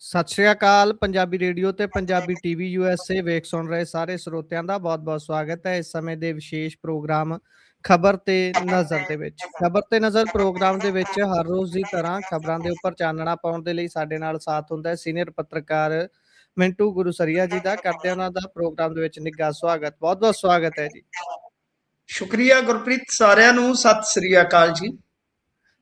ਸਤਿ ਸ਼੍ਰੀ ਅਕਾਲ ਪੰਜਾਬੀ ਰੇਡੀਓ ਤੇ Punjabi TV USA ਵੇਖ ਸੁਣ ਰਹੇ ਸਾਰੇ ਸਰੋਤਿਆਂ ਦਾ ਬਹੁਤ-ਬਹੁਤ ਸਵਾਗਤ ਹੈ ਇਸ ਸਮੇਂ ਦੇ ਵਿਸ਼ੇਸ਼ ਪ੍ਰੋਗਰਾਮ ਖਬਰ ਤੇ ਨਜ਼ਰ ਦੇ ਵਿੱਚ। ਖਬਰ ਤੇ ਨਜ਼ਰ ਪ੍ਰੋਗਰਾਮ ਦੇ ਵਿੱਚ ਹਰ ਰੋਜ਼ ਦੀ ਤਰ੍ਹਾਂ ਖਬਰਾਂ ਦੇ ਉੱਪਰ ਚਾਨਣਾ ਪਾਉਣ ਦੇ ਲਈ ਸਾਡੇ ਨਾਲ ਸਾਥ ਹੁੰਦਾ ਹੈ ਸੀਨੀਅਰ ਪੱਤਰਕਾਰ ਮਿੰਟੂ ਗੁਰੂਸਰੀਆ ਜੀ ਦਾ। ਕਰਦੇ ਉਹਨਾਂ ਦਾ ਪ੍ਰੋਗਰਾਮ ਦੇ ਵਿੱਚ ਨਿੱਘਾ ਸਵਾਗਤ। ਬਹੁਤ-ਬਹੁਤ ਸਵਾਗਤ ਹੈ ਜੀ। ਸ਼ੁਕਰੀਆ ਗੁਰਪ੍ਰੀਤ, ਸਾਰਿਆਂ ਨੂੰ ਸਤਿ ਸ੍ਰੀ ਅਕਾਲ ਜੀ।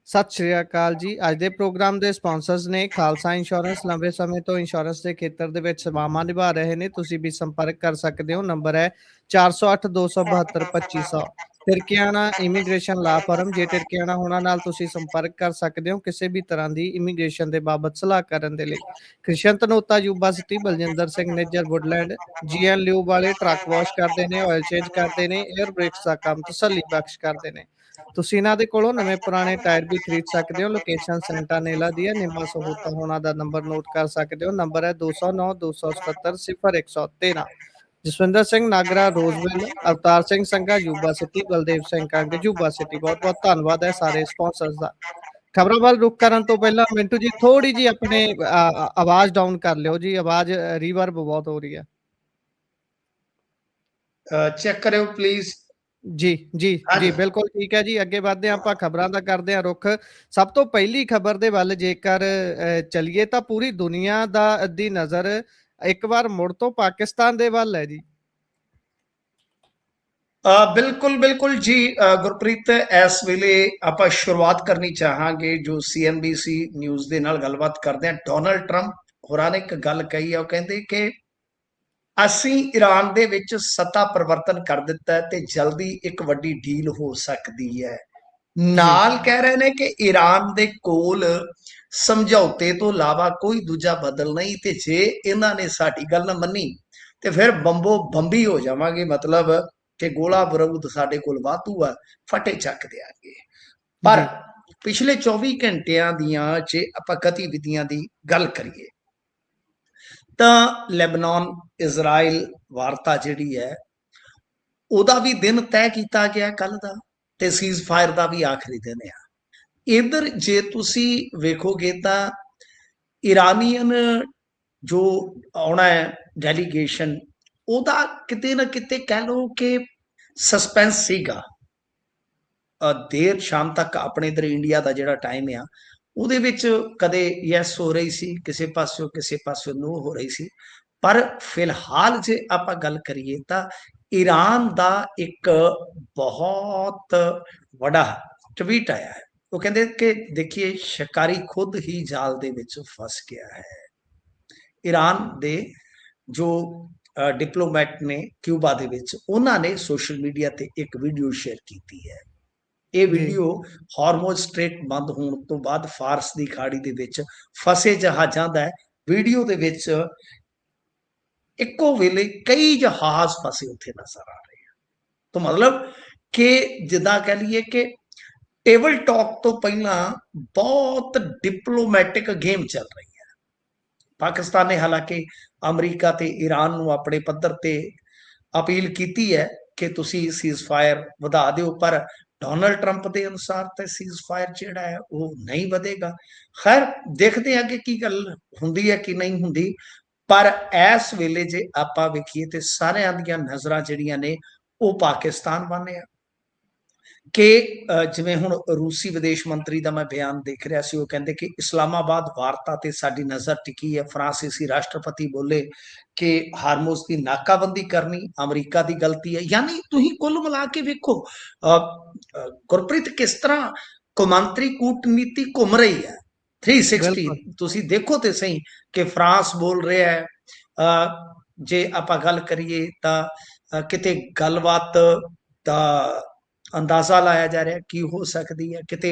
ਸਤਿ ਸ਼੍ਰੀ ਅਕਾਲ ਜੀ। ਅੱਜ ਦੇ ਪ੍ਰੋਗਰਾਮ ਦੇ ਸਪਾਂਸਰਸ ਨੇ ਖਾਲਸਾ ਇੰਸ਼ੋਰੈਂਸ। ਲੰਬੇ ਸਮੇਂ ਤੋਂ ਇੰਸ਼ੋਰੈਂਸ ਦੇ ਖੇਤਰ ਦੇ ਵਿੱਚ ਸੇਵਾਵਾਂ ਨਿਭਾ ਰਹੇ ਨੇ। ਤੁਸੀਂ ਵੀ ਸੰਪਰਕ ਕਰ ਸਕਦੇ ਹੋ। ਨੰਬਰ ਹੈ 408 272 2500। ਟਿਰਕਿਆਣਾ ਇਮੀਗ੍ਰੇਸ਼ਨ ਲਾ ਫਰਮ। ਜੇ ਟਿਰਕਿਆਣਾ ਹੋਣਾ ਨਾਲ ਤੁਸੀਂ ਸੰਪਰਕ ਕਰ ਸਕਦੇ ਹੋ ਕਿਸੇ ਵੀ ਤਰ੍ਹਾਂ ਦੀ ਇਮੀਗ੍ਰੇਸ਼ਨ ਦੇ ਬਾਬਤ ਸਲਾਹ ਕਰਨ ਦੇ ਲਈ। Krishan Tanota Yuba City. Baljinder Singh Nijjar Woodland. GN lube ਵਾਲੇ ਟਰੱਕ ਵਾਸ਼ ਕਰਦੇ ਨੇ, ਆਇਲ ਚੇਂਜ ਕਰਦੇ ਨੇ, 에ਅਰ ਬ੍ਰੇਕਸ ਦਾ ਕੰਮ ਤਸੱਲੀ ਬਖਸ਼ ਕਰਦੇ ਨੇ। ਤੁਸੀਂ ਇਹਨਾਂ ਦੇ ਕੋਲੋਂ ਨਵੇਂ ਪੁਰਾਣੇ ਟਾਇਰ ਵੀ ਖਰੀਦ ਸਕਦੇ ਹੋ। ਲੋਕੇਸ਼ਨ ਸੈਂਟਾਨੇਲਾ ਦੀ ਹੈ। ਨਿੰਮਾ ਸਹੂਲਤਾਂ ਹੋਣਾ ਦਾ ਨੰਬਰ ਨੋਟ ਕਰ ਸਕਦੇ ਹੋ। ਨੰਬਰ ਹੈ 209 277 0113। Jaswinder Singh Nagra Roseville. Avtar Singh Sangha Yuba City. Baldev Singh Kang Yuba City. ਬਹੁਤ ਬਹੁਤ ਧੰਨਵਾਦ ਹੈ ਸਾਰੇ ਸਪਾਂਸਰਸ ਦਾ। ਖਬਰਾਂ ਵੱਲ ਰੁਕ ਕਰਨ ਤੋਂ ਪਹਿਲਾਂ ਮਿੰਟੂ ਜੀ ਥੋੜੀ ਜੀ ਆਪਣੇ ਆਵਾਜ਼ ਡਾਊਨ ਕਰ ਲਿਓ ਜੀ। ਆਵਾਜ਼ ਰੀਵਰਬ ਬਹੁਤ ਹੋ ਰਹੀ ਹੈ। ਚੈੱਕ ਕਰਿਓ ਪਲੀਜ਼। ਜੀ ਜੀ ਜੀ ਬਿਲਕੁਲ ਠੀਕ ਹੈ ਜੀ। ਅੱਗੇ ਵਧਦੇ ਹਾਂ, ਆਪਾਂ ਖਬਰਾਂ ਦਾ ਕਰਦੇ ਹਾਂ ਰੁੱਖ। ਸਭ ਤੋਂ ਪਹਿਲੀ ਖਬਰ ਦੇ ਵੱਲ ਜੇਕਰ ਚੱਲੀਏ ਤਾਂ ਪੂਰੀ ਦੁਨੀਆ ਦੀ ਨਜ਼ਰ ਇੱਕ ਵਾਰ ਮੁੜ ਤੋਂ ਪਾਕਿਸਤਾਨ ਦੇ ਵੱਲ ਹੈ ਜੀ। ਬਿਲਕੁਲ ਬਿਲਕੁਲ ਜੀ ਗੁਰਪ੍ਰੀਤ, ਇਸ ਵੇਲੇ ਆਪਾਂ ਸ਼ੁਰੂਆਤ ਕਰਨੀ ਚਾਹਾਂਗੇ ਜੋ CNBC ਨਿਊਜ਼ ਦੇ ਨਾਲ ਗੱਲਬਾਤ ਕਰਦੇ ਹਾਂ। ਡੋਨਲਡ ਟਰੰਪ ਹੋਰਾਂ ਨੇ ਇੱਕ ਗੱਲ ਕਹੀ ਆ। ਉਹ ਕਹਿੰਦੇ ਕਿ ਅਸੀਂ ਈਰਾਨ ਦੇ ਵਿੱਚ ਸੱਤਾ ਪਰਿਵਰਤਨ ਕਰ ਦਿੱਤਾ ਤੇ ਜਲਦੀ ਇੱਕ ਵੱਡੀ ਡੀਲ ਹੋ ਸਕਦੀ ਹੈ। ਨਾਲ ਕਹਿ ਰਹੇ ਨੇ ਕਿ ਈਰਾਨ ਦੇ ਕੋਲ ਸਮਝੌਤੇ ਤੋਂ ਇਲਾਵਾ ਕੋਈ ਦੂਜਾ ਬਦਲ ਨਹੀਂ ਤੇ ਜੇ ਇਹਨਾਂ ਨੇ ਸਾਡੀ ਗੱਲ ਨਾ ਮੰਨੀ ਤੇ ਫਿਰ ਬੰਬੋ ਬੰਬੀ ਹੋ ਜਾਵਾਂਗੇ। ਮਤਲਬ ਕਿ ਗੋਲਾ ਬਰੂਦ ਸਾਡੇ ਕੋਲ ਵਾਧੂ ਆ, ਫਟੇ ਚੱਕ ਦਿਆਂਗੇ। ਪਰ ਪਿਛਲੇ 24 ਘੰਟਿਆਂ ਦੀਆਂ ਜੇ ਆਪਾਂ ਗਤੀਵਿਧੀਆਂ ਦੀ ਗੱਲ ਕਰੀਏ ਤਾਂ ਲੈਬਨਾਨ ਇਜ਼ਰਾਈਲ ਵਾਰਤਾ ਜਿਹੜੀ ਹੈ ਉਹਦਾ ਵੀ ਦਿਨ ਤੈਅ ਕੀਤਾ ਗਿਆ ਕੱਲ ਦਾ, ਤੇ ਸੀਜ਼ ਫਾਇਰ ਦਾ ਵੀ ਆਖਰੀ ਦਿਨ ਆ। ਇਧਰ ਜੇ ਤੁਸੀਂ ਵੇਖੋਗੇ ਤਾਂ ਇਰਾਨੀਅਨ ਜੋ ਆਉਣਾ ਹੈ ਡੈਲੀਗੇਸ਼ਨ, ਉਹਦਾ ਕਿਤੇ ਨਾ ਕਿਤੇ ਕਹਿ ਲਓ ਕਿ ਸਸਪੈਂਸ ਸੀਗਾ। ਦੇਰ ਸ਼ਾਮ ਤੱਕ ਆਪਣੇ ਇਧਰ ਇੰਡੀਆ ਦਾ ਜਿਹੜਾ ਟਾਈਮ ਆ ਉਹਦੇ ਵਿੱਚ ਕਦੇ ਯੈਸ ਹੋ ਰਹੀ ਸੀ ਕਿਸੇ ਪਾਸਿਓਂ ਨੋ ਹੋ ਰਹੀ ਸੀ। ਪਰ ਫਿਲਹਾਲ ਜੇ ਆਪਾਂ ਗੱਲ ਕਰੀਏ ਤਾਂ ਈਰਾਨ ਦਾ ਇੱਕ ਬਹੁਤ ਵੱਡਾ ਟਵੀਟ ਆਇਆ ਹੈ। ਉਹ ਕਹਿੰਦੇ ਕਿ ਦੇਖੀਏ ਸ਼ਿਕਾਰੀ ਖੁਦ ਹੀ ਜਾਲ ਦੇ ਵਿੱਚ ਫਸ ਗਿਆ ਹੈ। ਈਰਾਨ ਦੇ ਜੋ ਡਿਪਲੋਮੈਟ ਨੇ ਕਿਊਬਾ ਦੇ ਵਿੱਚ, ਉਹਨਾਂ ਨੇ ਸੋਸ਼ਲ ਮੀਡੀਆ ਤੇ ਇੱਕ ਵੀਡੀਓ ਸ਼ੇਅਰ ਕੀਤੀ ਹੈ। ਇਹ ਵੀਡੀਓ ਹਾਰਮੋਜ਼ ਸਟ੍ਰੇਟ ਬੰਦ ਹੋਣ ਤੋਂ ਬਾਅਦ ਫਾਰਸ ਦੀ ਖਾੜੀ ਦੇ ਵਿੱਚ ਫਸੇ ਜਹਾਜ਼ਾਂ ਦਾ। ਵੀਡੀਓ ਦੇ ਵਿੱਚ ਇੱਕੋ ਵੇਲੇ ਕਈ ਜਹਾਜ਼ ਫਸੇ ਉੱਥੇ ਨਜ਼ਰ ਆ ਰਹੇ ਆ। ਤਾਂ ਮਤਲਬ ਕਿ ਜਿੱਦਾਂ ਕਹਿ ਲਈਏ ਕਿ ਟੇਬਲ ਟਾਕ ਤੋਂ ਪਹਿਲਾਂ ਬਹੁਤ ਡਿਪਲੋਮੈਟਿਕ ਗੇਮ ਚੱਲ ਰਹੀ ਹੈ। ਪਾਕਿਸਤਾਨ ਨੇ ਹਾਲਾਂਕਿ ਅਮਰੀਕਾ ਤੇ ਈਰਾਨ ਨੂੰ ਆਪਣੇ ਪੱਧਰ ਤੇ ਅਪੀਲ ਕੀਤੀ ਹੈ ਕਿ ਤੁਸੀਂ ਸੀਜ਼ ਫਾਇਰ ਵਧਾ ਦਿਓ, ਪਰ ਡੋਨਲਡ ਟਰੰਪ ਦੇ ਅਨੁਸਾਰ ਤਾਂ ਸੀਜ਼ ਫਾਇਰ ਜਿਹੜਾ ਹੈ ਉਹ ਨਹੀਂ ਵਧੇਗਾ। ਖੈਰ ਦੇਖਦੇ ਹਾਂ ਕਿ ਕੀ ਗੱਲ ਹੁੰਦੀ ਹੈ ਕਿ ਨਹੀਂ ਹੁੰਦੀ। ਪਰ ਇਸ ਵੇਲੇ ਜੇ ਆਪਾਂ ਵੇਖੀਏ ਤੇ ਸਾਰਿਆਂ ਦੀਆਂ ਨਜ਼ਰਾਂ ਜਿਹੜੀਆਂ ਨੇ ਉਹ ਪਾਕਿਸਤਾਨ ਵੱਲ ਆ। ਕਿ ਜਿਵੇਂ ਹੁਣ ਰੂਸੀ ਵਿਦੇਸ਼ ਮੰਤਰੀ ਦਾ ਮੈਂ ਬਿਆਨ ਦੇਖ ਰਿਹਾ ਸੀ, ਉਹ ਕਹਿੰਦੇ ਕਿ ਇਸਲਾਮਾਬਾਦ ਵਾਰਤਾ ਤੇ ਸਾਡੀ ਨਜ਼ਰ ਟਿਕੀ ਹੈ। ਫਰਾਂਸੀਸੀ ਰਾਸ਼ਟਰਪਤੀ ਬੋਲੇ ਕਿ ਹਾਰਮੋਜ਼ ਦੀ ਨਾਕਾਬੰਦੀ ਕਰਨੀ ਅਮਰੀਕਾ ਦੀ ਗਲਤੀ ਹੈ। ਯਾਨੀ ਤੁਸੀਂ ਕੁੱਲ ਮਿਲਾ ਕੇ ਵੇਖੋ ਗੁਰਪ੍ਰੀਤ ਕਿਸ ਤਰ੍ਹਾਂ ਕੌਮਾਂਤਰੀ ਕੂਟਨੀਤੀ ਘੁੰਮ ਰਹੀ ਹੈ 360। ਤੁਸੀਂ ਦੇਖੋ ਤੇ ਸਹੀ ਕਿ ਫਰਾਂਸ ਬੋਲ ਰਿਹਾ ਹੈ। ਜੇ ਆਪਾਂ ਗੱਲ ਕਰੀਏ ਤਾਂ ਕਿਤੇ ਗੱਲਬਾਤ ਦਾ ਅੰਦਾਜ਼ਾ ਲਾਇਆ ਜਾ ਰਿਹਾ ਕੀ ਹੋ ਸਕਦੀ ਹੈ, ਕਿਤੇ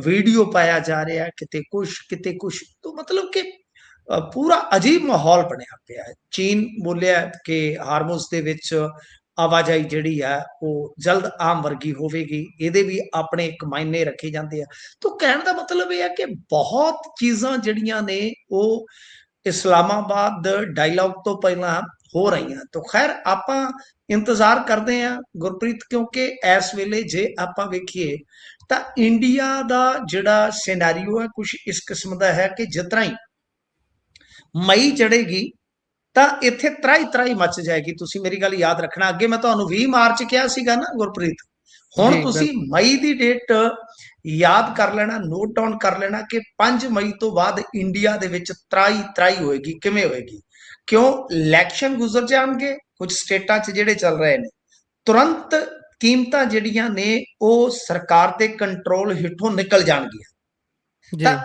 ਵੀਡੀਓ ਪਾਇਆ ਜਾ ਰਿਹਾ, ਕਿਤੇ ਕੁਛ ਤਾਂ ਮਤਲਬ ਕਿ ਪੂਰਾ ਅਜੀਬ ਮਾਹੌਲ ਬਣਿਆ ਪਿਆ ਹੈ। ਚੀਨ ਬੋਲਿਆ ਕਿ ਹਾਰਮੋਜ਼ ਦੇ ਵਿੱਚ ਆਵਾਜਾਈ ਜਿਹੜੀ ਹੈ ਉਹ ਜਲਦ ਆਮ ਵਰਗੀ ਹੋਵੇਗੀ। ਇਹਦੇ ਵੀ ਆਪਣੇ ਇੱਕ ਮਾਇਨੇ ਰੱਖੇ ਜਾਂਦੇ ਆ। ਤਾਂ ਕਹਿਣ ਦਾ ਮਤਲਬ ਇਹ ਹੈ ਕਿ ਬਹੁਤ ਚੀਜ਼ਾਂ ਜਿਹੜੀਆਂ ਨੇ ਉਹ ਇਸਲਾਮਾਬਾਦ ਡਾਇਲੌਗ ਤੋਂ ਪਹਿਲਾਂ ਹੋ ਰਹੀਆਂ। ਤਾਂ ਖੈਰ ਆਪਾਂ ਇੰਤਜ਼ਾਰ ਕਰਦੇ ਹਾਂ ਗੁਰਪ੍ਰੀਤ, ਕਿਉਂਕਿ ਇਸ ਵੇਲੇ ਜੇ ਆਪਾਂ ਵੇਖੀਏ ਤਾਂ ਇੰਡੀਆ ਦਾ ਜਿਹੜਾ ਸਿਨੈਰੀਓ ਹੈ ਕੁਝ ਇਸ ਕਿਸਮ ਦਾ ਹੈ ਕਿ ਜਿਸ ਤਰ੍ਹਾਂ ਹੀ ਮਈ ਚੜੇਗੀ ਤਾਂ ਇੱਥੇ ਤਰਾਈ ਤਰਾਈ ਮੱਚ ਜਾਏਗੀ। ਤੁਸੀਂ ਮੇਰੀ ਗੱਲ ਯਾਦ ਰੱਖਣਾ, ਅੱਗੇ ਮੈਂ ਤੁਹਾਨੂੰ 20 ਮਾਰਚ ਕਿਹਾ ਸੀਗਾ ਨਾ ਗੁਰਪ੍ਰੀਤ, ਹੁਣ ਜੀ ਤੁਸੀਂ ਬਿਲਕੁਲ ਮਈ ਦੀ ਡੇਟ ਯਾਦ ਕਰ ਲੈਣਾ, ਨੋਟ ਡਾਊਨ ਕਰ ਲੈਣਾ ਕਿ 5 ਮਈ ਤੋਂ ਬਾਅਦ ਇੰਡੀਆ ਦੇ ਵਿੱਚ ਤਰਾਈ ਤਰਾਈ ਹੋਏਗੀ। ਕਿਵੇਂ ਹੋਏਗੀ? ਕਿਉਂ? ਇਲੈਕਸ਼ਨ ਗੁਜ਼ਰ ਜਾਣਗੇ ਕੁਝ ਸਟੇਟਾਂ 'ਚ ਜਿਹੜੇ ਚੱਲ ਰਹੇ ਨੇ, ਤੁਰੰਤ ਕੀਮਤਾਂ ਜਿਹੜੀਆਂ ਨੇ ਉਹ ਸਰਕਾਰ ਦੇ ਕੰਟਰੋਲ ਹੇਠੋਂ ਨਿਕਲ ਜਾਣਗੀਆਂ, ਜੀ ਤਾਂ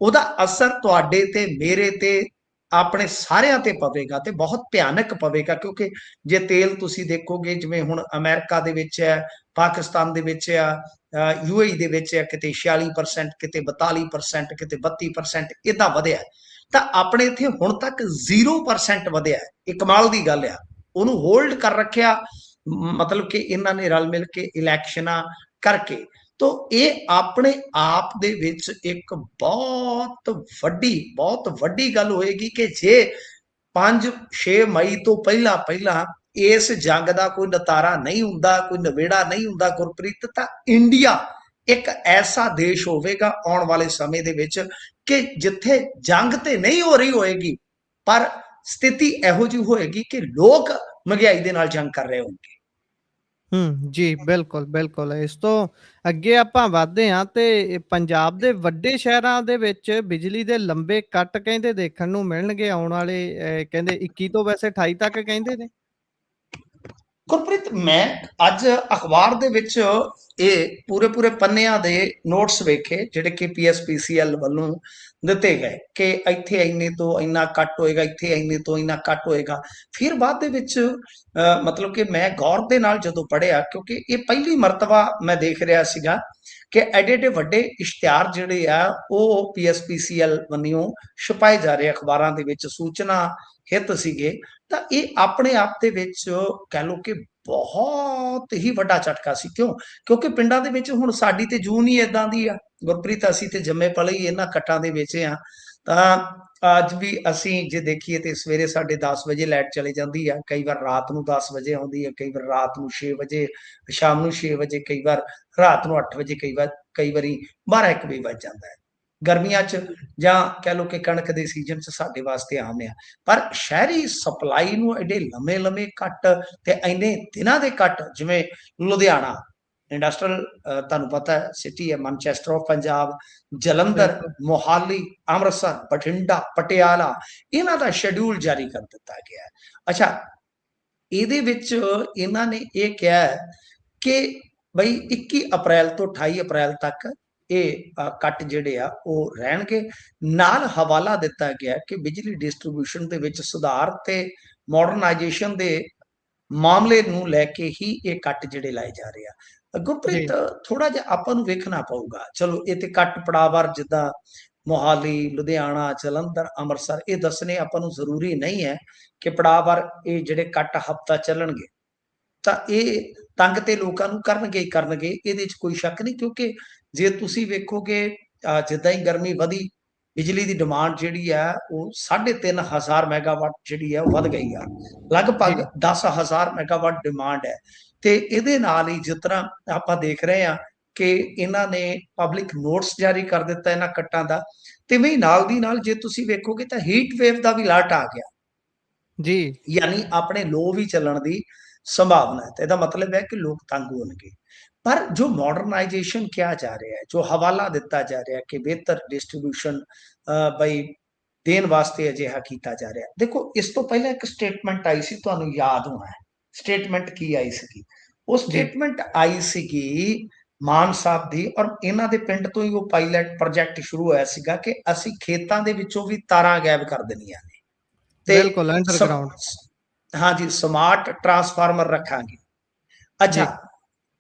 ਉਹਦਾ ਅਸਰ ਤੁਹਾਡੇ ਤੇ, ਮੇਰੇ ਤੇ, ਆਪਣੇ ਸਾਰਿਆਂ ਤੇ ਪਵੇਗਾ ਤੇ ਬਹੁਤ ਭਿਆਨਕ ਪਵੇਗਾ। ਕਿਉਂਕਿ ਜੇ ਤੇਲ ਤੁਸੀਂ ਦੇਖੋਗੇ, ਜਿਵੇਂ ਹੁਣ ਅਮਰੀਕਾ ਦੇ ਵਿੱਚ ਹੈ, ਪਾਕਿਸਤਾਨ ਦੇ ਵਿੱਚ ਆ, ਯੂਏਈ ਦੇ ਵਿੱਚ ਹੈ, ਕਿਤੇ 46%, ਕਿਤੇ 42%, ਕਿਤੇ 32% ਇਦਾਂ ਵਧਿਆ, ਤਾਂ ਆਪਣੇ ਇੱਥੇ ਹੁਣ ਤੱਕ 0% ਵਧਿਆ। ਇਹ ਕਮਾਲ ਦੀ ਗੱਲ ਆ, ਉਹਨੂੰ ਹੋਲਡ ਕਰ ਰੱਖਿਆ, ਮਤਲਬ ਕਿ ਇਹਨਾਂ ਨੇ ਰਲ ਮਿਲ ਕੇ ਇਲੈਕਸ਼ਨਾਂ ਕਰਕੇ। ਤੋ ਇਹ ਆਪਣੇ ਆਪ ਦੇ ਵਿੱਚ ਇੱਕ ਬਹੁਤ ਵੱਡੀ ਗੱਲ ਹੋਏਗੀ ਕਿ ਜੇ 5-6 ਮਈ ਤੋਂ ਪਹਿਲਾਂ ਇਸ ਜੰਗ ਦਾ ਕੋਈ ਨਤਾਰਾ ਨਹੀਂ ਹੁੰਦਾ, ਕੋਈ ਨਵੇੜਾ ਨਹੀਂ ਹੁੰਦਾ ਗੁਰਪ੍ਰੀਤ, ਤਾਂ ਇੰਡੀਆ ਇੱਕ ਐਸਾ ਦੇਸ਼ ਹੋਵੇਗਾ ਆਉਣ ਵਾਲੇ ਸਮੇਂ ਦੇ ਵਿੱਚ ਕਿ ਜਿੱਥੇ ਜੰਗ ਤੇ ਨਹੀਂ ਹੋ ਰਹੀ ਹੋਏਗੀ, ਪਰ ਸਥਿਤੀ ਇਹੋ ਜਿਹੀ ਹੋਏਗੀ ਕਿ ਲੋਕ ਮਹਿੰਗਾਈ ਦੇ ਨਾਲ ਜੰਗ ਕਰ ਰਹੇ ਹੋਣਗੇ। ਜੀ ਬਿਲਕੁਲ ਬਿਲਕੁਲ। ਇਸ ਤੋਂ ਅੱਗੇ ਆਪਾਂ ਵਧਦੇ ਹਾਂ ਤੇ ਪੰਜਾਬ ਦੇ ਵੱਡੇ ਸ਼ਹਿਰਾਂ ਦੇ ਵਿੱਚ ਬਿਜਲੀ ਦੇ ਲੰਬੇ ਕੱਟ ਕਹਿੰਦੇ ਦੇਖਣ ਨੂੰ ਮਿਲਣਗੇ ਆਉਣ ਵਾਲੇ ਕਹਿੰਦੇ 21 ਤੋਂ ਵੈਸੇ 28 ਤੱਕ ਕਹਿੰਦੇ ਨੇ। ਗੁਰਪ੍ਰੀਤ, ਮੈਂ ਅੱਜ ਅਖਬਾਰ ਦੇ ਵਿੱਚ ਇਹ ਪੂਰੇ ਪੰਨਿਆਂ ਦੇ ਨੋਟਸ ਵੇਖੇ ਜਿਹੜੇ ਕਿ ਪੀਐਸਪੀਸੀਐਲ ਵੱਲੋਂ ਦਿੱਤੇ ਗਏ ਕਿ ਇੱਥੇ ਇੰਨੇ ਤੋਂ ਇੰਨਾ ਕੱਟ ਹੋਏਗਾ, ਇੱਥੇ ਇੰਨੇ ਤੋਂ ਇੰਨਾ ਕੱਟ ਹੋਏਗਾ। ਫਿਰ ਬਾਅਦ ਦੇ ਵਿੱਚ ਮਤਲਬ ਕਿ ਮੈਂ ਗੌਰ ਦੇ ਨਾਲ ਜਦੋਂ ਪੜ੍ਹਿਆ, ਕਿਉਂਕਿ ਇਹ ਪਹਿਲੀ ਮਰਤਬਾ ਮੈਂ ਦੇਖ ਰਿਹਾ ਸੀਗਾ ਕਿ ਐਡੇ ਐਡੇ ਵੱਡੇ ਇਸ਼ਤਿਹਾਰ ਜਿਹੜੇ ਆ ਉਹ ਪੀਐਸਪੀਸੀਐਲ ਵੱਲੋਂ ਛਪਾਏ ਜਾ ਰਹੇ ਅਖਬਾਰਾਂ ਦੇ ਵਿੱਚ, ਸੂਚਨਾ ਹਿੱਤ ਸੀਗੇ। ਤਾਂ ਇਹ ਆਪਣੇ ਆਪ ਦੇ ਵਿੱਚ ਕਹਿ ਲਓ ਕਿ ਬਹੁਤ ਹੀ ਵੱਡਾ ਝਟਕਾ ਸੀ। ਕਿਉਂਕਿ ਪਿੰਡਾਂ ਦੇ ਵਿੱਚ ਹੁਣ ਸਾਡੀ ਤੇ ਜੂਨ ਹੀ ਇਦਾਂ ਦੀ ਆ ਗੁਰਪ੍ਰੀਤ, ਅਸੀਂ ਤੇ ਜੰਮੇ ਪਲੇ ਹੀ ਇਹਨਾਂ ਕੱਟਾਂ ਦੇ ਵਿੱਚ ਆ। ਤਾਂ ਅੱਜ ਵੀ ਅਸੀਂ ਜੇ ਦੇਖੀਏ ਤੇ ਸਵੇਰੇ ਸਾਡੇ 10 ਵਜੇ ਲਾਈਟ ਚਲੀ ਜਾਂਦੀ ਆ, ਕਈ ਵਾਰ ਰਾਤ ਨੂੰ 10 ਵਜੇ ਆਉਂਦੀ ਹੈ, ਕਈ ਵਾਰ ਰਾਤ ਨੂੰ 6 ਵਜੇ, ਸ਼ਾਮ ਨੂੰ 6 ਵਜੇ, ਕਈ ਵਾਰ ਰਾਤ ਨੂੰ 8 ਵਜੇ, ਕਈ ਵਾਰੀ 12-1 ਵਜੇ ਵੱਜ ਜਾਂਦਾ ਹੈ। ਗਰਮੀਆਂ 'ਚ ਜਾਂ ਕਹਿ ਲਓ ਕਿ ਕਣਕ ਦੇ ਸੀਜ਼ਨ 'ਚ ਸਾਡੇ ਵਾਸਤੇ ਆਮ ਆ, ਪਰ ਸ਼ਹਿਰੀ ਸਪਲਾਈ ਨੂੰ ਐਡੇ ਲੰਮੇ ਕੱਟ ਤੇ ਇੰਨੇ ਦਿਨਾਂ ਦੇ ਕੱਟ, ਜਿਵੇਂ ਲੁਧਿਆਣਾ ਇੰਡਸਟਰੀਅਲ, ਤੁਹਾਨੂੰ ਪਤਾ ਹੈ ਸਿਟੀ ਹੈ, ਮੈਨਚੈਸਟਰ ਆਫ ਪੰਜਾਬ, ਜਲੰਧਰ, ਬਿਲਕੁਲ ਮੋਹਾਲੀ, ਅੰਮ੍ਰਿਤਸਰ, ਬਠਿੰਡਾ, ਪਟਿਆਲਾ, ਇਹਨਾਂ ਦਾ ਸ਼ੈਡਿਊਲ ਜਾਰੀ ਕਰ ਦਿੱਤਾ ਗਿਆ ਹੈ। ਅੱਛਾ, ਇਹਦੇ ਵਿੱਚ ਇਹਨਾਂ ਨੇ ਇਹ ਕਿਹਾ ਹੈ ਕਿ ਬਈ 21 ਅਪ੍ਰੈਲ ਤੋਂ 28 ਅਪ੍ਰੈਲ ਤੱਕ ਇਹ ਕੱਟ ਜਿਹੜੇ ਆ ਉਹ ਰਹਿਣਗੇ। ਨਾਲ ਹਵਾਲਾ ਦਿੱਤਾ ਗਿਆ ਕਿ ਬਿਜਲੀ ਡਿਸਟ੍ਰੀਬਿਊਸ਼ਨ ਦੇ ਵਿੱਚ ਸੁਧਾਰ ਤੇ ਮਾਡਰਨਾਈਜੇਸ਼ਨ ਦੇ ਮਾਮਲੇ ਨੂੰ ਲੈ ਕੇ ਹੀ ਇਹ ਕੱਟ ਜਿਹੜੇ ਲਾਏ ਜਾ ਰਹੇ ਆ। ਜੀ ਗੁਰਪ੍ਰੀਤ, ਥੋੜਾ ਜਿਹਾ ਆਪਾਂ ਨੂੰ ਵੇਖਣਾ ਪਊਗਾ। ਚਲੋ ਇਹ ਤੇ ਕੱਟ ਪੜਾਵਰ, ਜਿੱਦਾਂ ਮੋਹਾਲੀ, ਲੁਧਿਆਣਾ, ਜਲੰਧਰ, ਅੰਮ੍ਰਿਤਸਰ, ਇਹ ਦੱਸਣੇ ਆਪਾਂ ਨੂੰ ਜ਼ਰੂਰੀ ਨਹੀਂ ਹੈ ਕਿ ਪੜਾਵਰ ਇਹ ਜਿਹੜੇ ਕੱਟ ਹਫ਼ਤਾ ਚੱਲਣਗੇ ਤਾਂ ਇਹ ਤੰਗ ਤੇ ਲੋਕਾਂ ਨੂੰ ਕਰਨਗੇ ਹੀ ਕਰਨਗੇ, ਇਹਦੇ 'ਚ ਕੋਈ ਸ਼ੱਕ ਨਹੀਂ। ਕਿਉਂਕਿ ਜੇ ਤੁਸੀਂ ਵੇਖੋਗੇ ਜਿੱਦਾਂ ਹੀ ਗਰਮੀ ਵਧੀ, ਬਿਜਲੀ ਦੀ ਡਿਮਾਂਡ ਜਿਹੜੀ ਆ ਉਹ 3,500 ਮੈਗਾਵਾਟ ਜਿਹੜੀ ਆ ਉਹ ਵੱਧ ਗਈ ਆ, ਜੀ ਲਗਭਗ 10,000 ਮੈਗਾਵਾਟ ਡਿਮਾਂਡ ਹੈ। ਤੇ ਇਹਦੇ ਨਾਲ ਹੀ ਜਿਸ ਤਰ੍ਹਾਂ ਆਪਾਂ ਦੇਖ ਰਹੇ ਹਾਂ ਕਿ ਇਹਨਾਂ ਨੇ ਪਬਲਿਕ ਨੋਟਿਸ ਜਾਰੀ ਕਰ ਦਿੱਤਾ ਇਹਨਾਂ ਕੱਟਾਂ ਦਾ, ਤੇ ਵੀ ਨਾਲ ਦੀ ਨਾਲ ਜੇ ਤੁਸੀਂ ਵੇਖੋਗੇ ਤਾਂ ਹੀਟ ਵੇਵ ਦਾ ਵੀ ਅਲਰਟ ਆ ਗਿਆ, ਜੀ ਯਾਨੀ ਆਪਣੇ ਲੋ ਵੀ ਚੱਲਣ ਦੀ ਸੰਭਾਵਨਾ ਹੈ। ਤੇ ਇਹਦਾ ਮਤਲਬ ਹੈ ਕਿ ਲੋਕ ਤੰਗ ਹੋਣਗੇ। ਪਰ ਜੋ ਮਾਡਰਨਾਈਜੇਸ਼ਨ ਕਿਹਾ ਜਾ ਰਿਹਾ ਹੈ, ਜੋ ਹਵਾਲਾ ਦਿੱਤਾ ਜਾ ਰਿਹਾ ਕਿ ਬਿਹਤਰ ਡਿਸਟ੍ਰੀਬਿਊਸ਼ਨ ਬਈ ਦੇਣ ਵਾਸਤੇ ਅਜਿਹਾ ਕੀਤਾ ਜਾ ਰਿਹਾ। ਦੇਖੋ, ਇਸ ਤੋਂ ਪਹਿਲਾਂ ਇੱਕ ਸਟੇਟਮੈਂਟ ਆਈ ਸੀ, ਤੁਹਾਨੂੰ ਯਾਦ ਹੋਣਾ ਹੈ। ਸਟੇਟਮੈਂਟ ਕੀ ਆਈ ਸੀਗੀ? ਉਹ ਜੀ ਸਟੇਟਮੈਂਟ ਆਈ ਸੀਗੀ ਮਾਨ ਸਾਹਿਬ ਦੀ, ਔਰ ਇਹਨਾਂ ਦੇ ਪਿੰਡ ਤੋਂ ਹੀ ਉਹ ਪਾਇਲਟ ਪ੍ਰੋਜੈਕਟ ਸ਼ੁਰੂ ਹੋਇਆ ਸੀਗਾ ਕਿ ਅਸੀਂ ਖੇਤਾਂ ਦੇ ਵਿੱਚੋਂ ਵੀ ਤਾਰਾਂ ਗਾਇਬ ਕਰ ਦੇਣੀਆਂ ਨੇ ਤੇ ਬਿਲਕੁਲ ਅੰਡਰਗਰਾਉਂਡ ਹਾਂਜੀ, ਸਮਾਰਟ ਟਰਾਂਸਫਾਰਮਰ ਰੱਖਾਂਗੇ। ਜੀ ਅੱਛਾ,